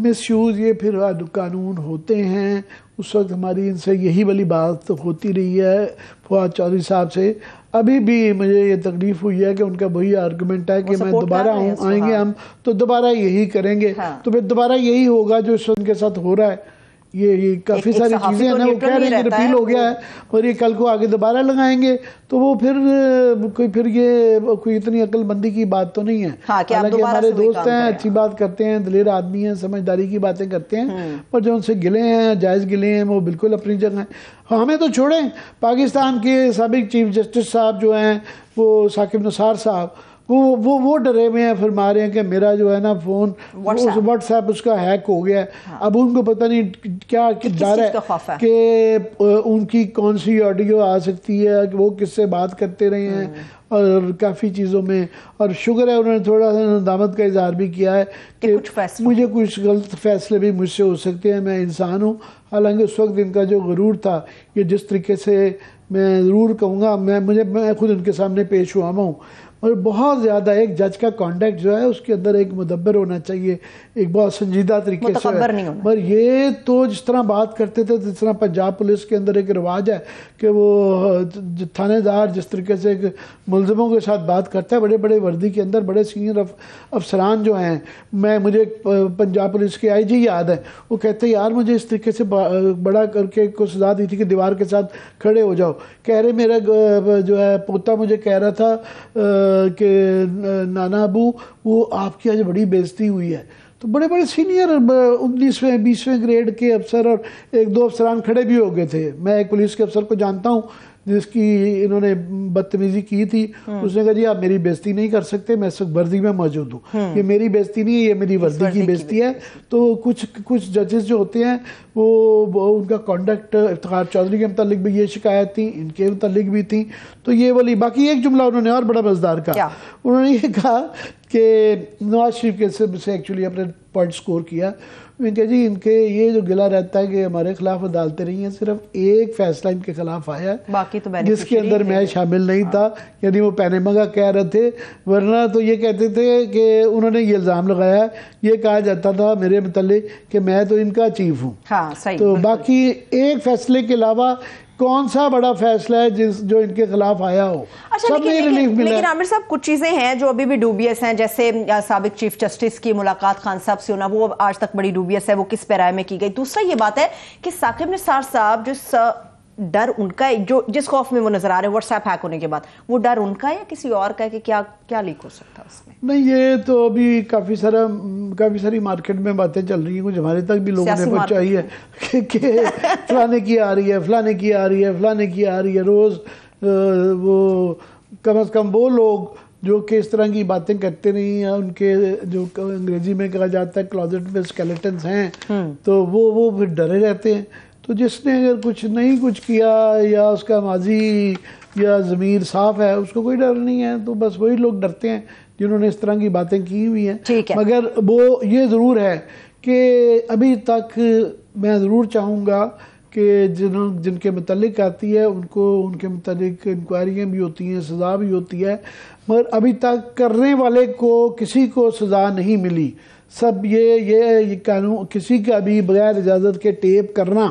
[SPEAKER 1] مس یوز یہ پھر قانون ہوتے ہیں. اس وقت ہماری ان سے یہی والی بات ہوتی رہی ہے فواد چودھری صاحب سے. ابھی بھی مجھے یہ تکلیف ہوئی ہے کہ ان کا وہی آرگومنٹ ہے کہ میں دوبارہ آئیں گے ہم تو دوبارہ یہی کریں گے، تو پھر دوبارہ یہی ہوگا جو اس وقت ان کے ساتھ ہو رہا ہے. یہ کافی ساری چیزیں ہیں نا، وہ کہہ رہے ہیں کہ ریپیل ہو گیا ہے اور یہ کل کو آگے دوبارہ لگائیں گے، تو وہ پھر یہ کوئی اتنی عقل مندی کی بات تو نہیں ہے. حالانکہ ہمارے دوست ہیں، اچھی بات کرتے ہیں، دلیر آدمی ہیں، سمجھداری کی باتیں کرتے ہیں، اور جو ان سے گلے ہیں، جائز گلے ہیں، وہ بالکل اپنی جگہ ہیں. ہمیں تو چھوڑیں، پاکستان کے سابق چیف جسٹس صاحب جو ہیں وہ ثاقب نثار صاحب، وہ ڈرے ہوئے ہیں، فرما رہے ہیں کہ میرا جو ہے نا فون واٹس ایپ اس کا ہیک ہو گیا ہے. اب ان کو پتہ نہیں کیا ڈر ہے کہ ان کی کون سی آڈیو آ سکتی ہے، کہ وہ کس سے بات کرتے رہے ہیں اور کافی چیزوں میں. اور شکر ہے انہوں نے تھوڑا سا ندامت کا اظہار بھی کیا ہے کہ مجھے کچھ غلط فیصلے بھی مجھ سے ہو سکتے ہیں، میں انسان ہوں. حالانکہ اس وقت ان کا جو غرور تھا، یہ جس طریقے سے میں ضرور کہوں گا، میں خود ان کے سامنے پیش ہوا ہوں. اور بہت زیادہ ایک جج کا کانڈکٹ جو ہے اس کے اندر ایک مدبر ہونا چاہیے، ایک بہت سنجیدہ طریقے سے. پر یہ تو جس طرح بات کرتے تھے، جس طرح پنجاب پولیس کے اندر ایک رواج ہے کہ وہ تھانے دار جس طریقے سے ملزموں کے ساتھ بات کرتا ہے، بڑے بڑے وردی کے اندر بڑے سینئر افسران جو ہیں، مجھے پنجاب پولیس کے آئی جی یاد ہے، وہ کہتے ہیں یار مجھے اس طریقے سے بڑا کر کے کو سزا دی تھی کہ دیوار کے ساتھ کھڑے ہو جاؤ. کہہ رہے میرا جو ہے پوتا مجھے کہہ رہا تھا کہ نانا ابو وہ آپ کی آج بڑی بےزتی ہوئی ہے. تو بڑے بڑے سینئر 19ویں 20ویں گریڈ کے افسر اور ایک دو افسران کھڑے بھی ہو گئے تھے. میں ایک پولیس کے افسر کو جانتا ہوں جس کی انہوں نے بدتمیزی کی تھی، اس نے کہا جی آپ میری بےزتی نہیں کر سکتے، میں اس وقت وردی میں موجود ہوں، یہ میری بےزتی نہیں ہے، یہ میری وردی کی بےزتی ہے. تو کچھ ججز جو ہوتے ہیں وہ ان کا کانڈکٹ، افتخار چودھری کے متعلق بھی یہ شکایت تھی، ان کے متعلق بھی تھی. تو یہ والی باقی ایک جملہ انہوں نے اور بڑا مزدار کہا، انہوں نے یہ کہا کہ نواز شریف کے سے ایکچولی اپنے پوائنٹ سکور کیا. کہ جی ان کے یہ جو گلہ رہتا ہے کہ ہمارے خلاف عدالتیں رہی ہیں، صرف ایک فیصلہ ان کے خلاف آیا ہے جس کے اندر میں شامل نہیں تھا، یعنی وہ پینیما کا کہہ رہے تھے. ورنہ تو یہ کہتے تھے کہ انہوں نے یہ الزام لگایا، یہ کہا جاتا تھا میرے متعلق کہ میں تو ان کا چیف ہوں. تو باقی ایک فیصلے کے علاوہ کون سا بڑا فیصلہ ہے جو ان کے خلاف آیا ہو؟ سب میں ریلیف ملا.
[SPEAKER 2] لیکن عامر صاحب کچھ چیزیں ہیں جو ابھی بھی ڈوبیس ہیں، جیسے سابق چیف جسٹس کی ملاقات خان صاحب سے ہونا، وہ آج تک بڑی ڈوبیس ہے، وہ کس پیرائے میں کی گئی. دوسرا یہ بات ہے کہ ثاقب نثار صاحب جس ڈر ان کا جس خوف میں وہ نظر آ رہے ہیں واٹس ایپ ہیک ہونے کے بعد، وہ ڈر ان کا یا کسی اور کا ہے کہ کیا لیک ہو سکتا ہے اس میں؟
[SPEAKER 1] نہیں، یہ تو ابھی کافی ساری مارکیٹ میں باتیں چل رہی ہیں، کچھ ہمارے تک بھی لوگوں نے پہنچائی ہے کہ فلانے کی آ رہی ہے، فلانے کی آ رہی ہے، فلانے کی آ رہی ہے. روز وہ کم از کم وہ لوگ جو کہ اس طرح کی باتیں کرتے نہیں ہیں، ان کے جو انگریزی میں کہا جاتا ہے کلوزٹ میں اسکیلیٹنز ہیں، تو وہ پھر ڈرے رہتے ہیں. تو جس نے اگر کچھ کیا یا اس کا ماضی یا ضمیر صاف ہے، اس کو کوئی ڈر نہیں ہے. تو بس وہی لوگ ڈرتے ہیں جنہوں نے اس طرح کی باتیں کی ہوئی ہیں. مگر وہ یہ ضرور ہے کہ ابھی تک میں ضرور چاہوں گا کہ جن کے متعلق آتی ہے ان کے متعلق انکوائریاں بھی ہوتی ہیں، سزا بھی ہوتی ہے، مگر ابھی تک کرنے والے کو کسی کو سزا نہیں ملی. سب یہ قانون کسی کا بھی بغیر اجازت کے ٹیپ کرنا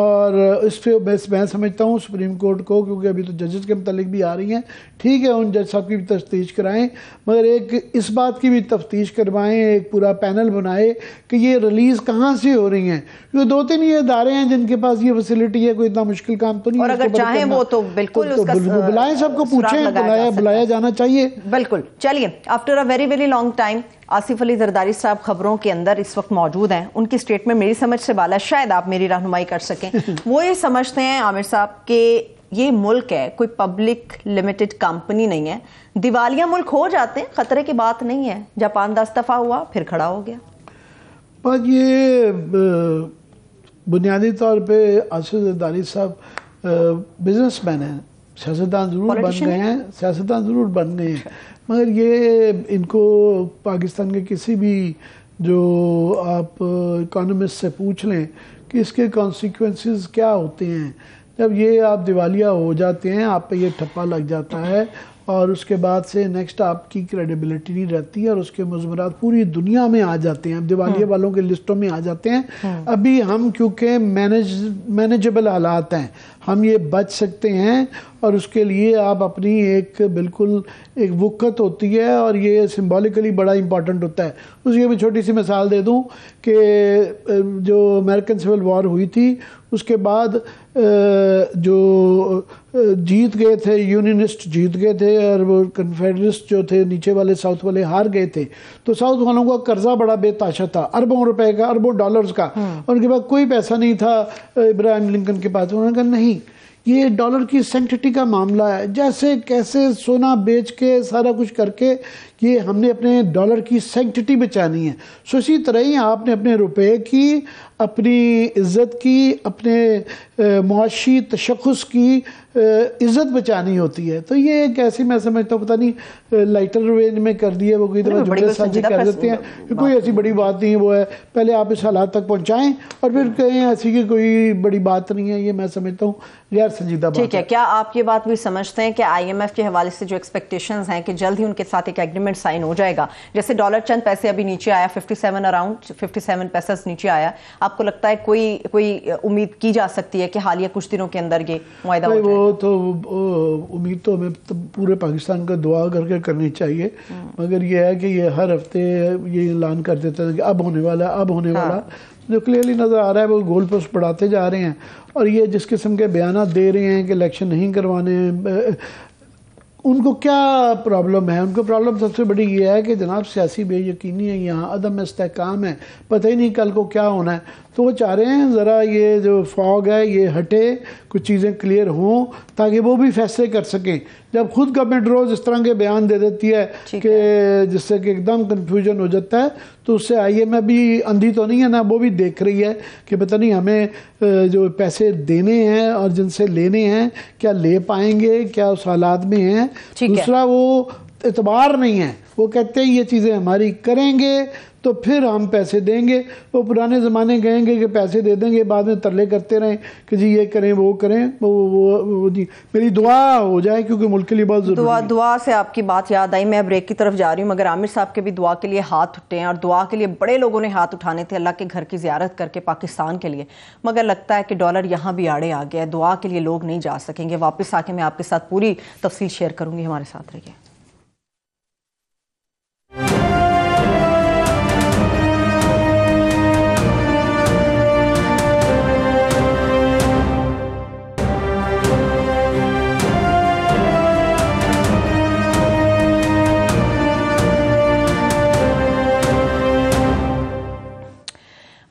[SPEAKER 1] اور اس پہ میں سمجھتا ہوں سپریم کورٹ کو، کیونکہ ابھی تو ججز کے متعلق بھی آ رہی ہیں، ٹھیک ہے ان جج صاحب کی بھی تفتیش کرائیں، مگر ایک اس بات کی بھی تفتیش کروائیں، ایک پورا پینل بنائے کہ یہ ریلیز کہاں سے ہو رہی ہیں، کیونکہ 2-3 یہ ادارے ہیں جن کے پاس یہ فیسلٹی ہے، کوئی اتنا مشکل کام تو نہیں،
[SPEAKER 2] اور اگر چاہیں وہ تو بالکل اس کا
[SPEAKER 1] بلائیں، سب کو پوچھیں، بلایا جانا چاہیے۔
[SPEAKER 2] بالکل۔ چلیے، after a very very long time Asif Ali Zardari Sahab خبروں کے اندر اس وقت موجود ہیں۔ ان کی سٹیٹمنٹ میری سمجھ سے بالا، شاید آپ میری رہنمائی کر سکیں۔ وہ یہ سمجھتے ہیں عامر صاحب کہ یہ ملک ہے، کوئی پبلک لمیٹڈ کمپنی نہیں ہے، دیوالیہ ملک ہو جاتے ہیں، خطرے کی بات نہیں ہے۔ جاپان 10 دفعہ ہوا پھر کھڑا ہو گیا۔
[SPEAKER 1] بات یہ بنیادی طور پہ آصف زرداری صاحب بزنس مین ہیں، سیاستدان ضرور بن گئے ہیں، مگر یہ ان کو پاکستان کے کسی بھی جو آپ اکانومسٹ سے پوچھ لیں کہ اس کے کانسیکوینسز کیا ہوتے ہیں جب یہ آپ دیوالیہ ہو جاتے ہیں، آپ پہ یہ ٹھپا لگ جاتا ہے اور اس کے بعد سے نیکسٹ آپ کی کریڈیبلٹی نہیں رہتی ہے اور اس کے مضمرات پوری دنیا میں آ جاتے ہیں، دیوالیہ والوں کے لسٹوں میں آ جاتے ہیں۔ ابھی ہم کیونکہ مینیجبل حالات ہیں، ہم یہ بچ سکتے ہیں، اور اس کے لیے آپ اپنی ایک بالکل ایک وقت ہوتی ہے اور یہ سمبولیکلی بڑا امپورٹنٹ ہوتا ہے۔ اس کی میں چھوٹی سی مثال دے دوں کہ جو امریکن سول وار ہوئی تھی اس کے بعد جو جیت گئے تھے، یونینسٹ جیت گئے تھے اور وہ کنفیڈرسٹ جو تھے نیچے والے ساؤتھ والے ہار گئے تھے، تو ساؤتھ والوں کا قرضہ بڑا بے تحاشا تھا، اربوں روپے کا، اربوں ڈالرز کا، اور ان کے پاس کوئی پیسہ نہیں تھا ابراہیم لنکن کے پاس۔ انہوں نے کہا نہیں، یہ ڈالر کی سینکٹیٹی کا معاملہ ہے، جیسے کیسے سونا بیچ کے سارا کچھ کر کے یہ ہم نے اپنے ڈالر کی سینکٹیٹی بچانی ہے۔ سو اسی طرح ہی آپ نے اپنے روپے کی، اپنی عزت کی، اپنے معاشی تشخص کی عزت بچانی ہوتی ہے۔ تو یہ ایک ایسی، میں سمجھتا ہوں، پتہ نہیں لائٹر رینج میں کر دیا، وہ کوئی دفعہ جملے سازی کر دیتے ہیں کہ کوئی ایسی بڑی بات نہیں، وہ ہے پہلے آپ اس حالات تک پہنچائیں اور پھر کہیں ایسی کہ کوئی بڑی بات نہیں ہے۔ یہ میں سمجھتا ہوں غیر سنجیدہ بات ہے۔
[SPEAKER 2] ٹھیک ہے، کیا آپ یہ بات بھی سمجھتے ہیں کہ آئی ایم ایف کے حوالے سے جو ایکسپیکٹیشنز ہیں کہ جلد ہی ان کے ساتھ ایک ایگریمنٹ سائن ہو جائے گا، جیسے ڈالر چند پیسے ابھی نیچے آیا، 57 اراؤنڈ 57 پیسز نیچے آیا، آپ کو لگتا ہے کوئی امید کی جا سکتی ہے کہ حالیہ کچھ دنوں کے اندر یہ معاہدہ ہو جائے گا؟
[SPEAKER 1] وہ تو امید تو ہمیں پورے پاکستان کا دعا کر کے کرنی چاہیے، مگر یہ ہے کہ یہ ہر ہفتے یہ اعلان کر دیتا ہے کہ اب ہونے والا، اب ہونے والا، جو کلیئرلی نظر آ رہا ہے وہ گول پوسٹ بڑھاتے جا رہے ہیں، اور یہ جس قسم کے بیانات دے رہے ہیں کہ الیکشن نہیں کروانے ہیں، ان کو کیا پرابلم ہے؟ ان کو پرابلم سب سے بڑی یہ ہے کہ جناب سیاسی بے یقینی ہے، یہاں عدم استحکام ہے، پتہ ہی نہیں کل کو کیا ہونا ہے، تو وہ چاہ رہے ہیں ذرا یہ جو فاگ ہے یہ ہٹے، کچھ چیزیں کلیئر ہوں تاکہ وہ بھی فیصلے کر سکیں۔ جب خود گورنمنٹ روز اس طرح کے بیان دے دیتی ہے کہ جس سے کہ ایک دم کنفیوژن ہو جاتا ہے، تو اس سے آئی ایم ایف بھی اندھی تو نہیں ہے نا، وہ بھی دیکھ رہی ہے کہ پتہ نہیں ہمیں جو پیسے دینے ہیں اور جن سے لینے ہیں کیا لے پائیں گے، کیا اس حالات میں ہیں۔ دوسرا وہ اعتبار نہیں ہے، وہ کہتے ہیں یہ چیزیں ہماری کریں گے تو پھر ہم پیسے دیں گے۔ وہ پرانے زمانے کہیں گے کہ پیسے دے دیں گے، بعد میں ترلے کرتے رہیں کہ جی یہ کریں وہ کریں، جی میری دعا ہو جائے کیونکہ ملک کے لیے بہت ضروری ہے۔
[SPEAKER 2] دعا سے آپ کی بات یاد آئی، میں بریک کی طرف جا رہی ہوں، مگر عامر صاحب کے بھی دعا کے لیے ہاتھ اٹھے ہیں، اور دعا کے لیے بڑے لوگوں نے ہاتھ اٹھانے تھے اللہ کے گھر کی زیارت کر کے پاکستان کے لیے، مگر لگتا ہے کہ ڈالر یہاں بھی آڑے آ گیا ہے، دعا کے لیے لوگ نہیں جا سکیں گے۔ واپس آ کے میں آپ کے ساتھ پوری تفصیل شیئر کروں گی، ہمارے ساتھ رہیے۔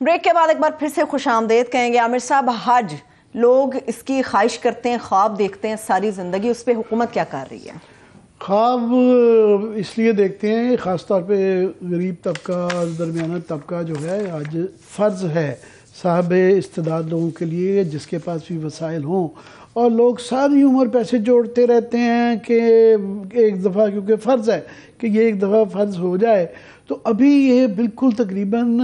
[SPEAKER 2] بریک کے بعد ایک بار پھر سے خوش آمدید کہیں گے۔ عامر صاحب، حج لوگ اس کی خواہش کرتے ہیں، خواب دیکھتے ہیں ساری زندگی، اس پہ حکومت کیا کر رہی ہے؟
[SPEAKER 1] خواب اس لیے دیکھتے ہیں، خاص طور پہ غریب طبقہ، درمیانہ طبقہ جو ہے، آج فرض ہے صاحب استعداد لوگوں کے لیے جس کے پاس بھی وسائل ہوں، اور لوگ ساری عمر پیسے جوڑتے رہتے ہیں کہ ایک دفعہ، کیونکہ فرض ہے کہ یہ ایک دفعہ فرض ہو جائے، تو ابھی یہ بالکل تقریباً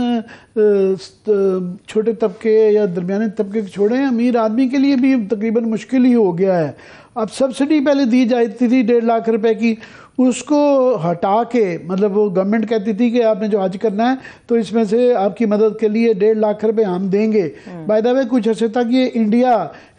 [SPEAKER 1] چھوٹے طبقے یا درمیانے طبقے کے چھوڑیں، امیر آدمی کے لیے بھی تقریباً مشکل ہی ہو گیا ہے۔ اب سبسڈی پہلے دی جاتی تھی 1.5 لاکھ روپے کی، اس کو ہٹا کے مطلب وہ گورنمنٹ کہتی تھی کہ آپ نے جو حج کرنا ہے تو اس میں سے آپ کی مدد کے لیے 1.5 لاکھ روپے ہم دیں گے. بائی دا وے کچھ عرصے تک یہ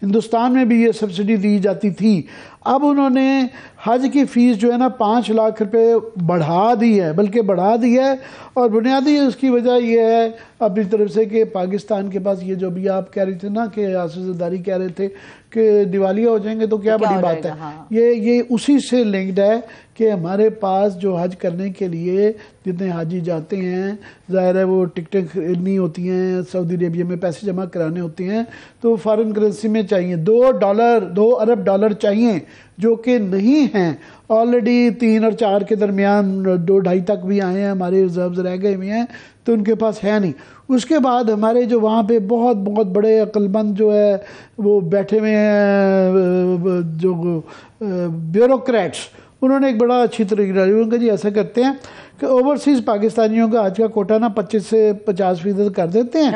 [SPEAKER 1] ہندوستان میں بھی یہ سبسڈی دی جاتی تھی. اب انہوں نے حج کی فیس جو ہے نا 5 لاکھ روپے بڑھا دی ہے، بلکہ بڑھا دی ہے. اور بنیادی اس کی وجہ یہ ہے اپنی طرف سے کہ پاکستان کے پاس یہ جو بھی آپ کہہ رہے تھے نا کہ آصف زرداری کہہ رہے تھے کہ دیوالیہ ہو جائیں گے تو کیا بڑی بات ہے. یہ اسی سے لنکڈ ہے کہ ہمارے پاس جو حج کرنے کے لیے جتنے حاجی جاتے ہیں ظاہر ہے وہ ٹکٹیں خریدنی ہوتی ہیں، سعودی عربیہ میں پیسے جمع کرانے ہوتے ہیں تو فارن کرنسی میں چاہیے. 2 ارب ڈالر چاہیے جو کہ نہیں ہیں. آلریڈی 3 اور 4 کے درمیان 2-2.5 تک بھی آئے ہیں، ہمارے ریزروز رہ گئے ہوئے ہیں تو ان کے پاس ہے نہیں. اس کے بعد ہمارے جو وہاں پہ بہت بہت بڑے عقل مند جو ہے وہ بیٹھے ہوئے ہیں جو بیوروکریٹس، انہوں نے ایک بڑا اچھی طریقہ ڈالی. انہوں نے کہا جی ایسا کرتے ہیں کہ اوورسیز پاکستانیوں کا حج کا کوٹا نا 25 سے 50% کر دیتے ہیں.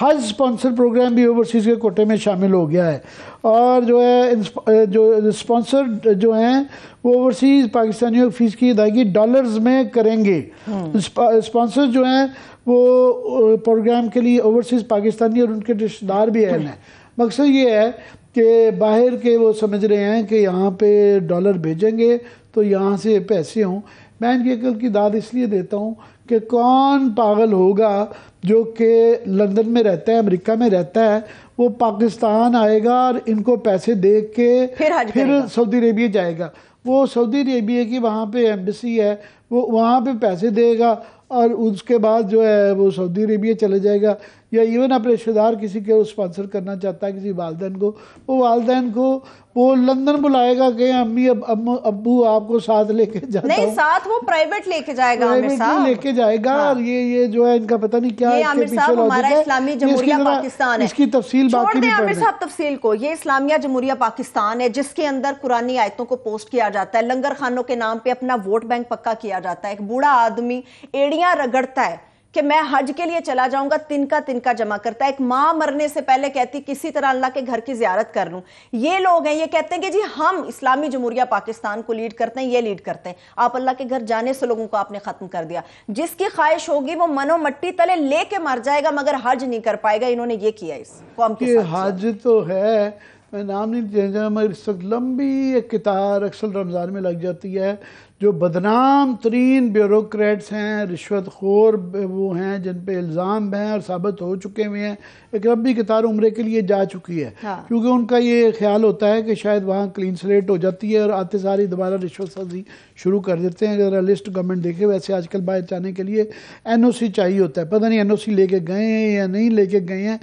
[SPEAKER 1] حج اسپانسر پروگرام بھی اوورسیز کے کوٹے میں شامل ہو گیا ہے. اور جو ہے جو اسپانسر جو ہیں وہ اوورسیز پاکستانیوں کی فیس کی ادائیگی ڈالرز میں کریں گے. اسپانسر جو ہیں وہ پروگرام کے لیے اوورسیز پاکستانی اور ان کے رشتہ دار بھی اہل ہیں. مقصد یہ ہے کہ باہر کے وہ سمجھ رہے ہیں کہ یہاں پہ ڈالر بھیجیں گے تو یہاں سے پیسے ہوں. میں ان کی عقل کی داد اس لیے دیتا ہوں کہ کون پاگل ہوگا جو کہ لندن میں رہتا ہے، امریکہ میں رہتا ہے، وہ پاکستان آئے گا اور ان کو پیسے دے کے پھر سعودی عربیہ جائے گا. وہ سعودی عربیہ کی وہاں پہ ایمبیسی ہے، وہ وہاں پہ پیسے دے گا اور اس کے بعد جو ہے وہ سعودی عربیہ چلے جائے گا. یا ایون اپنے رشتہ دار کسی کے اسپانسر کرنا چاہتا ہے کسی والدین کو، وہ والدین کو وہ لندن بلائے گا کہ امی ابو آپ کو ساتھ لے کے جاتا ہوں.
[SPEAKER 2] نہیں، ساتھ وہ پرائیویٹ لے کے جائے گا، عامر صاحب
[SPEAKER 1] لے کے جائے گا. اور یہ جو ہے ان کا پتہ نہیں کیا
[SPEAKER 2] یہ عامر صاحب ہمارا اسلامی جمہوریہ پاکستان ہے.
[SPEAKER 1] اس کی تفصیل باقی
[SPEAKER 2] چھوڑ دیں عامر صاحب تفصیل کو. یہ اسلامیہ جمہوریہ پاکستان ہے جس کے اندر قرآنی آیتوں کو پوسٹ کیا جاتا ہے، لنگر خانوں کے نام پہ اپنا ووٹ بینک پکا کیا جاتا ہے. ایک بوڑھا آدمی ایڑیاں رگڑتا ہے کہ میں حج کے لیے چلا جاؤں گا، تنکا جمع کرتا ہے. ایک ماں مرنے سے پہلے کہتی کسی طرح اللہ کے گھر کی زیارت کر لوں. یہ لوگ ہیں، یہ کہتے ہیں کہ جی ہم اسلامی جمہوریہ پاکستان کو لیڈ کرتے ہیں، یہ لیڈ کرتے ہیں. آپ اللہ کے گھر جانے سے لوگوں کو آپ نے ختم کر دیا. جس کی خواہش ہوگی وہ منو مٹی تلے لے کے مر جائے گا مگر حج نہیں کر پائے گا. انہوں نے یہ کیا اس قوم کے ساتھ.
[SPEAKER 1] حج تو ہے، میں نام نہیں چینجا، مگر اس وقت لمبی ایک قطار اکثر رمضان میں لگ جاتی ہے. جو بدنام ترین بیوروکریٹس ہیں، رشوت خور وہ ہیں جن پہ الزام ہیں اور ثابت ہو چکے ہوئے ہیں، ایک لمبی قطار عمرے کے لیے جا چکی ہے. کیونکہ ان کا یہ خیال ہوتا ہے کہ شاید وہاں کلین سلیٹ ہو جاتی ہے اور آتے ساری دوبارہ رشوت سازی شروع کر دیتے ہیں. اگر لسٹ گورنمنٹ دیکھے ویسے آج کل باہر جانے کے لیے NOC چاہیے ہوتا ہے. پتہ نہیں NOC لے کے گئے ہیں یا نہیں لے کے گئے ہیں.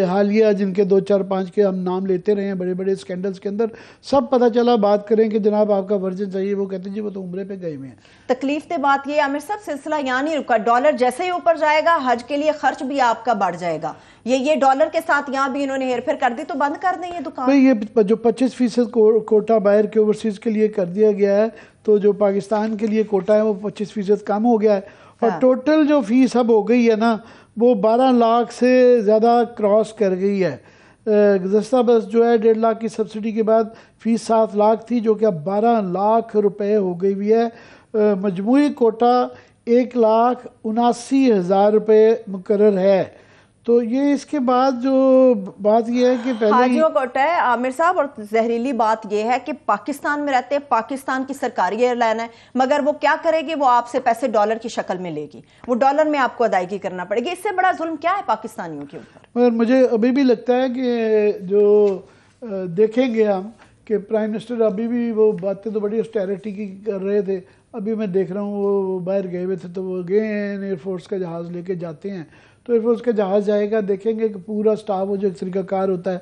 [SPEAKER 1] حالیہ جن کے 2 4 5 کے ہم نام لیتے رہے ہیں بڑے بڑے اسکینڈلز کے اندر، سب پتہ چلا بات کریں کہ جناب آپ کا ورژن چاہیے، وہ کہتے ہیں جی وہ تو عمرے پہ گئے ہوئے ہیں.
[SPEAKER 2] تکلیف دہ بات یہ عامر صاحب سلسلہ یہاں نہیں رکا. ڈالر جیسے ہی اوپر جائے گا حج کے لیے خرچ بھی آپ کا بڑھ جائے گا. یہ ڈالر کے ساتھ یہاں بھی انہوں نے ہیر پھیر کر دی تو بند کر دیں یہ دکان.
[SPEAKER 1] یہ جو 25% کوٹا باہر کے اوورسیز کے لیے کر دیا گیا ہے تو جو پاکستان کے لیے کوٹا ہے وہ 25% کم ہو گیا ہے. اور ٹوٹل جو فیس اب ہو گئی ہے نا وہ 12 لاکھ سے زیادہ کراس کر گئی ہے. گزشتہ بس جو ہے 1.5 لاکھ کی سبسڈی کے بعد فیس 7 لاکھ تھی جو کہ اب 12 لاکھ روپے ہو گئی ہوئی ہے. مجموعی کوٹا 1,79,000 روپے مقرر ہے. تو یہ اس کے بعد جو بات یہ ہے کہ پہلے
[SPEAKER 2] حاجیوں کوٹا ہے عامر صاحب. اور زہریلی بات یہ ہے کہ پاکستان میں رہتے ہیں، پاکستان کی سرکاری ایئر لائن ہے، مگر وہ کیا کرے گی؟ وہ آپ سے پیسے ڈالر کی شکل میں لے گی، وہ ڈالر میں آپ کو ادائیگی کرنا پڑے گی. اس سے بڑا ظلم کیا ہے پاکستانیوں کے اوپر؟
[SPEAKER 1] مگر مجھے ابھی بھی لگتا ہے کہ جو دیکھیں گے ہم کہ پرائم منسٹر ابھی بھی وہ باتیں تو بڑی اسٹیرٹی کی کر رہے تھے. ابھی میں دیکھ رہا ہوں وہ باہر گئے ہوئے تھے تو وہ گئے ہیں ایئر فورس کا جہاز لے کے جاتے ہیں. تو ایئر فورس کا جہاز جائے گا، دیکھیں گے کہ پورا سٹاف وہ جو ایک طریقہ کار ہوتا ہے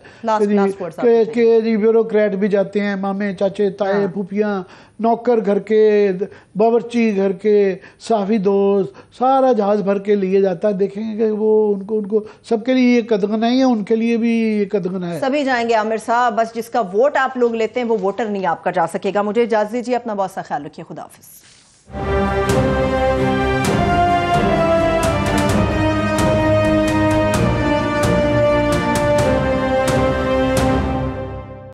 [SPEAKER 1] کہ جی بیوروکریٹ بھی جاتے ہیں، مامے چاچے تائے پھوپھیاں، نوکر گھر کے، باورچی گھر کے، صحافی دوست، سارا جہاز بھر کے لیے جاتا ہے. دیکھیں گے کہ وہ ان کو سب کے لیے یہ قدغن ہے یا ان کے لیے بھی یہ قدغن ہے.
[SPEAKER 2] سبھی جائیں گے عامر صاحب، بس جس کا ووٹ آپ لوگ لیتے ہیں وہ ووٹر نہیں آپ کا جا سکے گا. مجھے اجازت دیجیے، اپنا بہت سا خیال رکھیے. خدا حافظ.